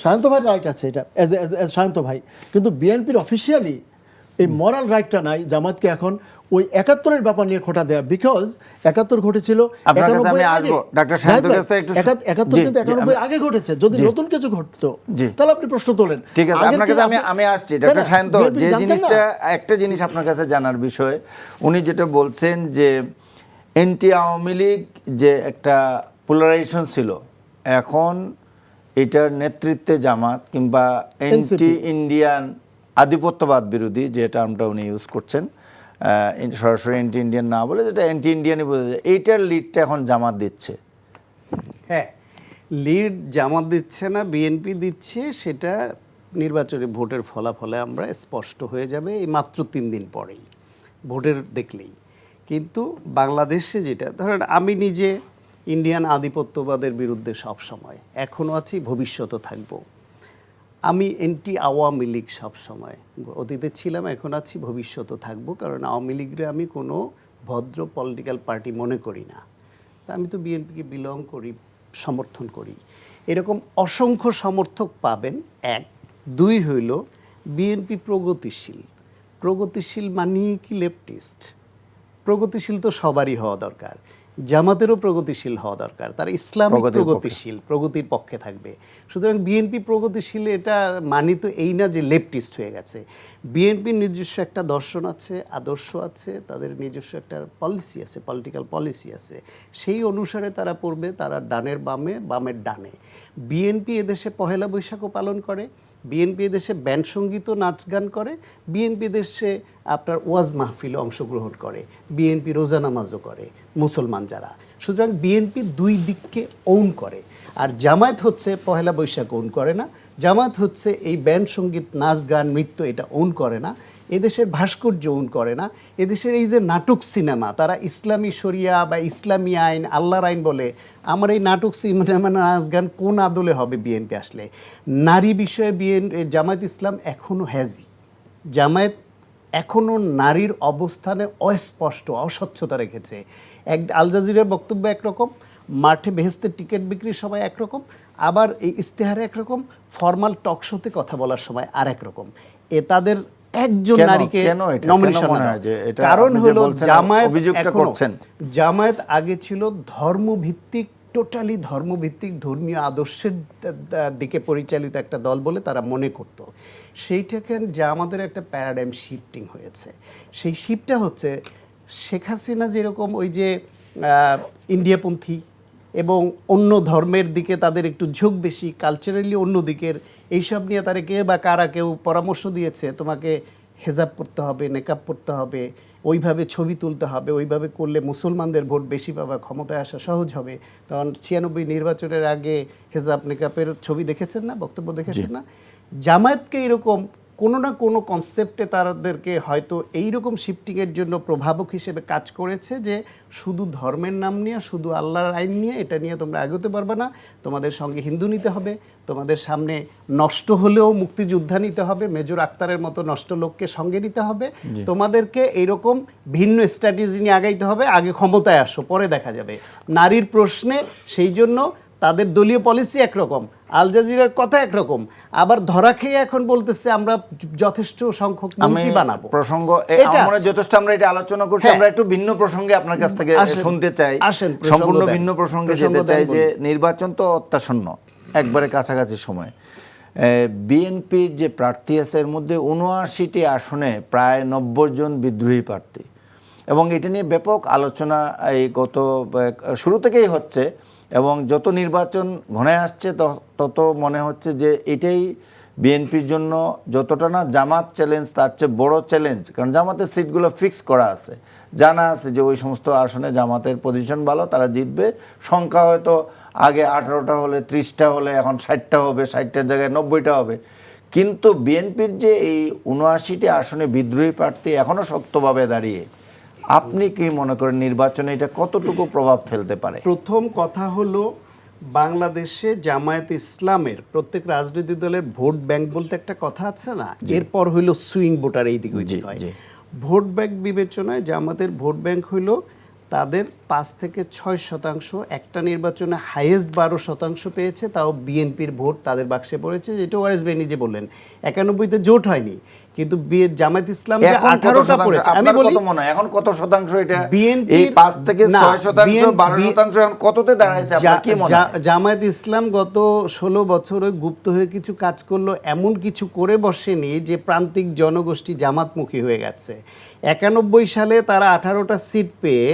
সায়ন্ত ভাইয়ের রাইট আছে এটা এজ সায়ন্ত ভাই, কিন্তু বিএনপির অফিসিয়ালি এই মরাল রাইটটা নাই জামাতকে এখন ওই 71-এর ব্যাপার নিয়ে খোঁটা দেয়া। বিকজ 71 ঘটেছিল 91 আগে ঘটেছে, যদি নতুন কিছু ঘটতো তাহলে আপনি প্রশ্ন তোলেন। ঠিক আছে, আপনার কাছে আমি আসছি ডক্টর সায়ন্ত। যে জিনিসটা, একটা জিনিস আপনার কাছে জানার বিষয়, উনি যেটা বলছেন যে এন্টি আওয়ামী লীগ যে একটা পোলারাইজেশন ছিল, এখন এটার নেতৃত্বে জামাত কিংবা এন্টি ইন্ডিয়ান আধিপত্যবাদ বিরোধী যে টার্মটা উনি ইউজ করছেন, সরাসরি অ্যান্টি ইন্ডিয়ান না বলে যেটা অ্যান্টি ইন্ডিয়ানই বোঝা যায়, এইটার লিডটা এখন জামাত দিচ্ছে। হ্যাঁ, লিড জামাত দিচ্ছে না, বিএনপি দিচ্ছে। সেটা নির্বাচনী ভোটের ফলাফলে আমরা স্পষ্ট হয়ে যাবে এই মাত্র 3 দিন পরেই, ভোটের দেখলেই। কিন্তু বাংলাদেশে যেটা ধরেন, আমি নিজে ইন্ডিয়ান আধিপত্যবাদের বিরুদ্ধে সব সময়, এখনও আছি, ভবিষ্যতও থাকবো। আমি এন্টি আওয়ামী লীগ সবসময়, অতীতে ছিলাম, এখন আছি, ভবিষ্যতও থাকবো। কারণ আওয়ামী লীগরে আমি কোনো ভদ্র পলিটিক্যাল পার্টি মনে করি না। তা আমি তো বিএনপিকে বিলং করি, সমর্থন করি। এরকম অসংখ্য সমর্থক পাবেন। 1, 2 হইল বিএনপি প্রগতিশীল মানে কি লেফটিস্ট? প্রগতিশীল তো সবারই হওয়া দরকার, জামাতেরও প্রগতিশীল হওয়া দরকার, তারা ইসলামিক প্রগতিশীল, প্রগতির পক্ষে থাকবে। সুতরাং বিএনপি প্রগতিশীল এটা মানি তো এই না যে লেফটিস্ট হয়ে গেছে। বিএনপির নিজস্ব একটা দর্শন আছে, আদর্শ আছে, তাদের নিজস্ব একটা পলিসি আছে, পলিটিক্যাল পলিসি আছে, সেই অনুসারে তারা পড়বে। তারা ডানের বামে, বামের ডানে। বিএনপি এদেশে পহেলা বৈশাখও পালন করে, বিএনপি এদেশে ব্যান্ড সঙ্গীতও নাচ গান করে, বিএনপি দেশে আপনার ওয়াজ মাহফিলে অংশগ্রহণ করে, বিএনপি রোজা নামাজও করে মুসলমান যারা। সুতরাং বিএনপি 2 দিককে ওন করে। আর জামায়াত হচ্ছে পহেলা বৈশাখ ওন করে না, জামায়াত হচ্ছে এই ব্যান্ড সঙ্গীত, নাচ গান, নৃত্য এটা ওন করে না, এদেশের ভাস্কর্য ওন করে না, এদেশের এই যে নাটক সিনেমা, তারা ইসলামী শরিয়া বা ইসলামী আইন, আল্লাহর আইন বলে। আমার এই নাটক সিনেমা, নাচ গান কোন আদলে হবে বিএনপি আসলে? নারী বিষয়ে জামায়াত ইসলাম এখনও হ্যাজি, জামায়াত এখনও নারীর অবস্থানে অস্পষ্ট, অস্বচ্ছতা রেখেছে। আল জাজিরার বক্তব্য একরকম, মাঠে বেহেস্তের টিকিট বিক্রির সময় একরকম, আবার এই ইস্তেহারে একরকম, ফর্মাল টক শোতে কথা বলার সময় আর একরকম। তাদের একজন নারীকে কেন এটা? নমিনেশন কেন মনে হয় যে এটা কারণ আপনি যে হলো বলছেন, জামায়াত অভিযোগটা এখনো করছেন? জামায়াত আগে ছিল ধর্মভিত্তিক, টোটালি ধর্মভিত্তিক ধর্মীয় আদর্শের দিকে পরিচালিত একটা দল বলে তারা মনে করত। সেইটাকে যা আমাদের একটা প্যারাডাইম শিফটিং হয়েছে। সেই শিফটটা হচ্ছে শেখ হাসিনা যেরকম ওই যে ইন্ডিয়াপন্থী এবং অন্য ধর্মের দিকে তাদের একটু ঝোঁক বেশি, কালচারালি অন্য দিকের, এইসব নিয়ে তারা কে বা কারা কেউ পরামর্শ দিয়েছে তোমাকে হেজাব পড়তে হবে, নেকাব পড়তে হবে, ওইভাবে ছবি তুলতে হবে, ওইভাবে করলে মুসলমানদের ভোট বেশি পাবা, ক্ষমতায় আসা সহজ হবে। তখন 96 নির্বাচনের আগে হেজাব নেকাবের ছবি দেখেছেন না, বক্তব্য দেখেছেন না? জামায়াতকে এরকম কোনো না কোনো কনসেপ্টে তাদেরকে হয়তো এইরকম শিফটিংয়ের জন্য প্রভাবক হিসেবে কাজ করেছে যে শুধু ধর্মের নাম নিয়ে, শুধু আল্লাহর আইন নিয়ে, এটা নিয়ে তোমরা এগোতে পারবে না, তোমাদের সঙ্গে হিন্দু নিতে হবে, তোমাদের সামনে নষ্ট হলেও মুক্তিযোদ্ধা নিতে হবে, মেজর আক্তারের মতো নষ্ট লোককে সঙ্গে নিতে হবে, তোমাদেরকে এইরকম ভিন্ন স্ট্র্যাটেজি নিয়ে আগাইতে হবে, আগে ক্ষমতায় আসো, পরে দেখা যাবে। নারীর প্রশ্নে সেই জন্য তাদের দলীয় পলিসি একরকম, আল জাজিরার কথা একরকম, আবার ধরা খেয়ে এখন বলতেছে আমরা যথেষ্ট সংখ্যক মন্ত্রী বানাবো। প্রসঙ্গ এটা আমরা যথেষ্ট আমরা এটা আলোচনা করছি, আমরা একটু ভিন্ন প্রসঙ্গে আপনার কাছ থেকে শুনতে চাই, সম্পূর্ণ ভিন্ন প্রসঙ্গে যেতে চাই যে নির্বাচন তো অত্যাসন্ন, একবারে কাছাকাছি সময়। বিএনপির যে প্রার্থী আছে এর মধ্যে ৭৯টি আসনে প্রায় ৯০ জন বিদ্রোহী প্রার্থী, এবং এটা নিয়ে ব্যাপক আলোচনা এই গত শুরু থেকেই হচ্ছে, এবং যত নির্বাচন ঘনায় আসছে তত মনে হচ্ছে যে এটাই বিএনপির জন্য যতটা না জামাত চ্যালেঞ্জ, তার চেয়ে বড় চ্যালেঞ্জ। কারণ জামাতের সিটগুলো ফিক্স করা আছে, জানা আছে যে ওই সমস্ত আসনে জামাতের পজিশন ভালো, তারা জিতবে। সংখ্যা হয়তো আগে 18টা হলে, 30টা হলে, এখন 60টা হবে, 60টার জায়গায় 90টা হবে। কিন্তু বিএনপির যে এই ৭৯টি আসনে বিদ্রোহী প্রার্থী এখনও শক্তভাবে দাঁড়িয়ে, আপনি কি মনে করেন নির্বাচনে এটা কতটুকু প্রভাব ফেলতে পারে? প্রথম কথা হলো বাংলাদেশে জামায়াত ইসলামের প্রত্যেক রাজনৈতিক দলের ভোট ব্যাংক বলতে একটা কথা আছে না, এরপর হইল সুইং ভোটার, এই দিকে ওই দিকে হয়। ভোট ব্যাংক বিবেচনায় জামাতের ভোট ব্যাংক হইল তাদের 5 থেকে 6%, একটা নির্বাচনে হাইয়েস্ট 12% পেয়েছে, তাও বিএনপির ভোট তাদের বাক্সে পড়েছে, যেটা ওয়ারেস ভাই নিজে বললেন। 91-তে জোট হয়নি, কিন্তু জামায়াত ইসলাম যে 18টা পড়েছে, আমি বলি মনে হয় এখন কত শতাংশ এটা বিএনপি এই 5 থেকে 6%, 12% এখন কততে দাঁড়াইছে আপনার কি মনে হয়? জামায়াত ইসলাম গত 16 বছর ওই গুপ্ত হয়ে কিছু কাজ করলো, এমন কিছু করে বসেনি যে প্রান্তিক জনগোষ্ঠী জামাতমুখী হয়ে গেছে। 91 সালে তারা 18টা সিট পেয়ে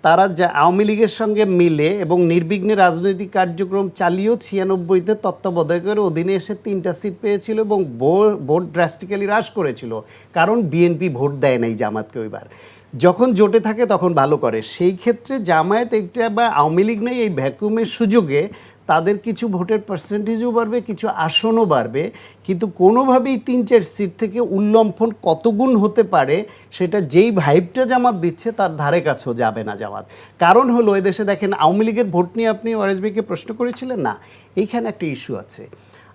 তারা আওয়ামী লীগের সঙ্গে মিলে এবং নির্বিঘ্নে রাজনৈতিক কার্যক্রম চালিয়েও 96-তে তত্ত্বাবধায়কের অধীনে এসে 3টা সিট পেয়েছিল এবং ভোট ড্রাস্টিক্যালি হ্রাস করেছিল, কারণ বিএনপি ভোট দেয় নাই জামাতকে। ওইবার যখন জোটে থাকে তখন ভালো করে, সেই ক্ষেত্রে জামায়াত একটা বা আওয়ামী লীগ নেই, এই ভ্যাকুমের সুযোগে তাদের কিছু ভোটের পার্সেন্টেজও বাড়বে, কিছু আসনও বাড়বে, কিন্তু কোনোভাবেই 3-4 সিট থেকে উল্লম্ফন কত গুণ হতে পারে সেটা যেই ভাইবটা জামাত দিচ্ছে তার ধারে কাছেও যাবে না জামাত। কারণ হলো এদেশে দেখেন আওয়ামী লীগের ভোট নিয়ে আপনি ওয়ারেস ভাইকে প্রশ্ন করেছিলেন না, এইখানে একটা ইস্যু আছে।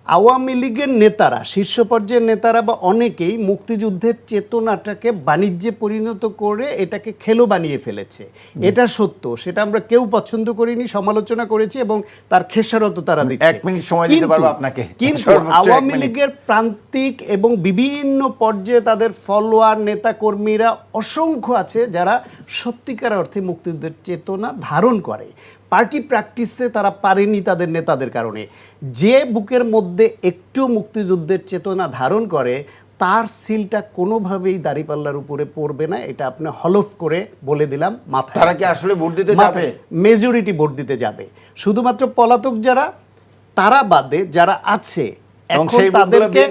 আওয়ামী লীগের নেতারা, শীর্ষ পর্যায়ের নেতারা বা অনেকেই মুক্তিযুদ্ধের চেতনাটাকে বাণিজ্যে পরিণত করে এটাকে খেলো বানিয়ে ফেলেছে, এটা সত্য, সেটা আমরা কেউ পছন্দ করিনি, সমালোচনা করেছি এবং তার খেসারত তারা দিচ্ছে। 1 মিনিট সময় দিতে পারবো আপনাকে। কিন্তু আওয়ামী লীগের প্রান্তিক এবং বিভিন্ন পর্যায়ে তাদের ফলোয়ার নেতা কর্মীরা অসংখ্য আছে যারা সত্যিকার অর্থে মুক্তিযুদ্ধের চেতনা ধারণ করে। পার্টি প্র্যাকটিসে তারা পারেনি তাদের নেতাদের কারণে। যে বুকের মধ্যে একটু মুক্তিযুদ্ধের চেতনা ধারণ করে তার সিলটা কোনোভাবেই দাঁড়িপাল্লার উপরে পড়বে না, এটা আপনি হলফ করে বলে দিলাম। মাথায় তারা কি আসলে ভোট দিতে যাবে? মেজরিটি ভোট দিতে যাবে, শুধুমাত্র পলাতক যারা, তারা বাদে যারা আছে এখন তাদেরকে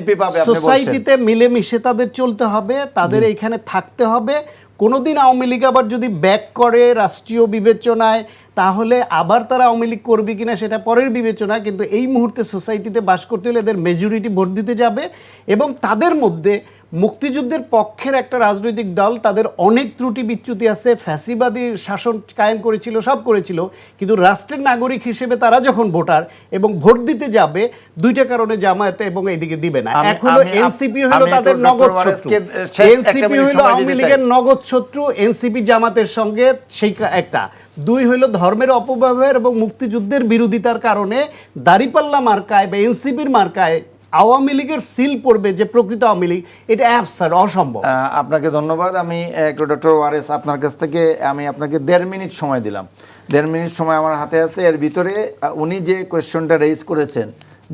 সোসাইটিতে মিলেমিশে তাদের চলতে হবে, তাদের এইখানে থাকতে হবে। কোনোদিন আওয়ামী লীগ আবার যদি ব্যাক করে রাষ্ট্রীয় বিবেচনায়, তাহলে আবার তারা আওয়ামী লীগ করবে কিনা সেটা পরের বিবেচনা, কিন্তু এই মুহূর্তে সোসাইটিতে বাস করতে হলে এদের মেজরিটি ভোট দিতে যাবে। এবং তাদের মধ্যে মুক্তিযুদ্ধের পক্ষের একটা রাজনৈতিক দল, তাদের অনেক ত্রুটি বিচ্যুতি আছে, ফ্যাসিবাদী শাসন কায়েম করেছিল, সব করেছিল, কিন্তু রাষ্ট্রের নাগরিক হিসেবে তারা যখন ভোটার এবং ভোট দিতে যাবে, দুইটা কারণে জামায়াতে এবং এইদিকে দিবে না। এক হলো এনসিপি হলো তাদের নগদ শত্রু, এনসিপি হলো আওয়ামী লীগের নগদ শত্রু, এনসিপি জামাতের সঙ্গে সেই একটা। 2 হইল ধর্মের অপব্যবহার এবং মুক্তিযুদ্ধের বিরোধিতার কারণে দাঁড়িপাল্লা মার্কায় বা এনসিপির মার্কায় আওয়ামী লীগের সিল পড়বে যে প্রকৃত আওয়ামী লীগ, এটা অ্যাবসার্ড, অসম্ভব। আপনাকে ধন্যবাদ। আমি ডক্টর ওয়ারেস আপনার কাছ থেকে আমি আপনাকে 1.5 মিনিট সময় দিলাম। 1.5 মিনিট সময় আমার হাতে আছে। এর ভিতরে উনি যে কোয়েশ্চনটা রেইজ করেছেন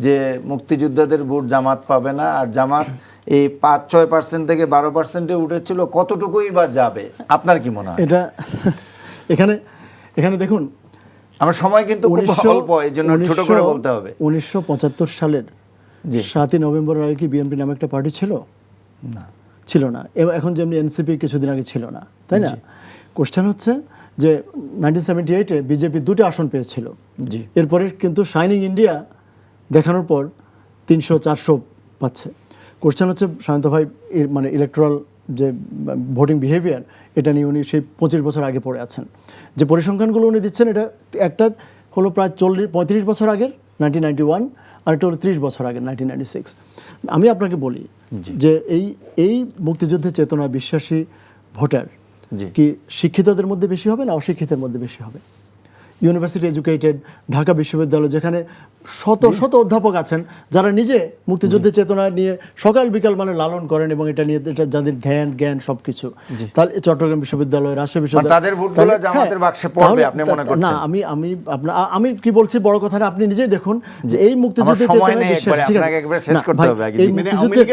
যে মুক্তিযোদ্ধাদের ভোট জামাত পাবে না, আর জামাত এই 5-6% থেকে 12%-এ উঠেছিল, কতটুকুই বা যাবে, আপনার কি মনে হয়? এটা এখানে দেখুন, আমার সময় কিন্তু খুব অল্প, এই জন্য ছোট করে বলতে হবে। 1975 সালের 7ই নভেম্বরের আগে কি বিএনপি নামে একটা পার্টি ছিল? না, ছিল না। এখন যেমনি এনসিপি কিছুদিন আগে ছিল না, তাই না? কোশ্চেন হচ্ছে যে 1978-এ বিজেপি 2টি আসন পেয়েছিল, এরপরে কিন্তু শাইনিং ইন্ডিয়া দেখানোর পর 300-400 পাচ্ছে। কোশ্চেন হচ্ছে শান্ত ভাই মানে ইলেকট্রাল যে ভোটিং বিহেভিয়ার, এটা নিয়ে উনি সেই 25 বছর আগে পড়ে আছেন। যে পরিসংখ্যানগুলো উনি দিচ্ছেন, এটা একটা হলো প্রায় 35 বছর আগের 1991, আর একটা হলো 30 বছর আগের 1996। আমি আপনাকে বলি যে এই মুক্তিযুদ্ধের চেতনা বিশ্বাসী ভোটার কি শিক্ষিতদের মধ্যে বেশি হবে না অশিক্ষিতের মধ্যে বেশি হবে? ইউনিভার্সিটি এডুকেটেড, ঢাকা বিশ্ববিদ্যালয়, যেখানে শত শত অধ্যাপক আছেন যারা নিজে মুক্তিযুদ্ধের চেতনা নিয়ে সকাল বিকাল মানে লালন করেন, এবং এটা নিয়ে এটা যাদের জ্ঞান সবকিছু, তাহলে চট্টগ্রাম বিশ্ববিদ্যালয়, রাজশাহী বিশ্ববিদ্যালয়, তাদের ভোটগুলো জামাতের বাক্সে পড়বে আপনি মনে করছেন? না, আমি কি বলছি, বড় কথা না, আপনি নিজেই দেখুন যে এই মুক্তিযুদ্ধের চেতনা বিশ্বাস, ঠিক আছে, এই মুক্তিযুদ্ধের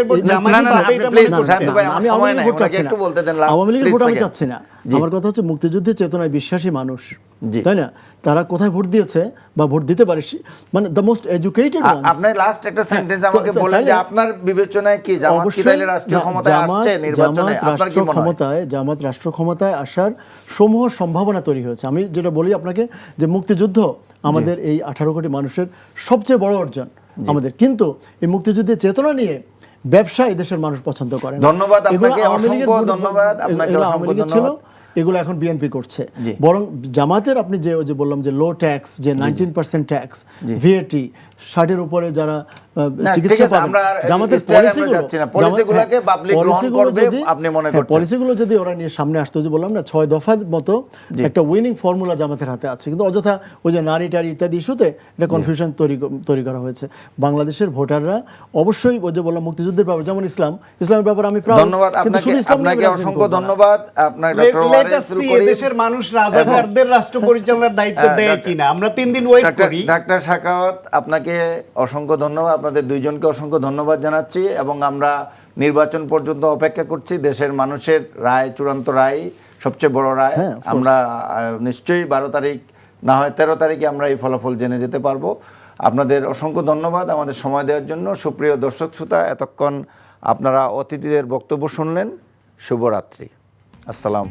আমি আওয়ামী লীগের ভোট চাচ্ছি না, আওয়ামী লীগের ভোট আমি চাচ্ছি না। আমার কথা হচ্ছে মুক্তিযুদ্ধের চেতনায় বিশ্বাসী মানুষ, তাই না, তারা কোথায় ভোট দিয়েছে বা ভোট দিতে পারে, মানে দ্য মোস্ট এডুকেটেড ওয়ান্স। আপনি লাস্ট একটা সেন্টেন্স আমাকে বলেন যে আপনার বিবেচনায় কি জামাত কি তাইলে রাষ্ট্রীয় ক্ষমতায় আসছে নির্বাচনে? আপনার কি মনে হয়? জামাত রাষ্ট্র ক্ষমতায় আসার সমূহ সম্ভাবনা তৈরি হয়েছে। আমি যেটা বলি আপনাকে যে মুক্তিযুদ্ধ আমাদের এই 18 কোটি মানুষের সবচেয়ে বড় অর্জন আমাদের, কিন্তু এই মুক্তিযুদ্ধের চেতনা নিয়ে ব্যবসা এই দেশের মানুষ পছন্দ করে না। ধন্যবাদ আপনাকে, অসংখ্য ধন্যবাদ আপনাকে, অসংখ্য ধন্যবাদ। এগুলো এখন বিএনপি করছে, বরং জামাতের আপনি যে বললাম যে লো ট্যাক্স, যে 19% ট্যাক্স, ভিএটি 60-এর উপরে যারা চিকিৎসা পাবেন, জামাতের পলিসিগুলো যদি ওরা নিয়ে সামনে আসতো, যে বললাম না 6 দফার মতো একটা উইনিং ফর্মুলা জামাতের হাতে আছে, কিন্তু অযথা ওই যে নারী টারি ইত্যাদি ইস্যুতে এটা কনফিউশন তৈরি করা হয়েছে। বাংলাদেশের ভোটাররা অবশ্যই ওই যে বললাম মুক্তিযুদ্ধের ব্যাপার, যেমন ইসলামের ব্যাপার আমি ধন্যবাদ আপনাকে, অসংখ্য ধন্যবাদ। আপনার দেশের মানুষ রাজাকারদের রাষ্ট্র পরিচালনার দায়িত্ব দেয় কিনা, আমরা 3 দিন ওয়েট করি। ডাক্তার সাখাওয়াত আপনাকে অসংখ্য ধন্যবাদ, আপনাদের দুইজনকে অসংখ্য ধন্যবাদ জানাচ্ছি, এবং আমরা নির্বাচন পর্যন্ত অপেক্ষা করছি। দেশের মানুষের রায়, চূড়ান্ত রায়, সবচেয়ে বড় রায়। আমরা নিশ্চয়ই 12 তারিখ না হয় 13 তারিখে আমরা এই ফলাফল জেনে যেতে পারবো। আপনাদের অসংখ্য ধন্যবাদ আমাদের সময় দেওয়ার জন্য। সুপ্রিয় দর্শক শ্রোতা, এতক্ষণ আপনারা অতিথিদের বক্তব্য শুনলেন। শুভরাত্রি, আসসালাম।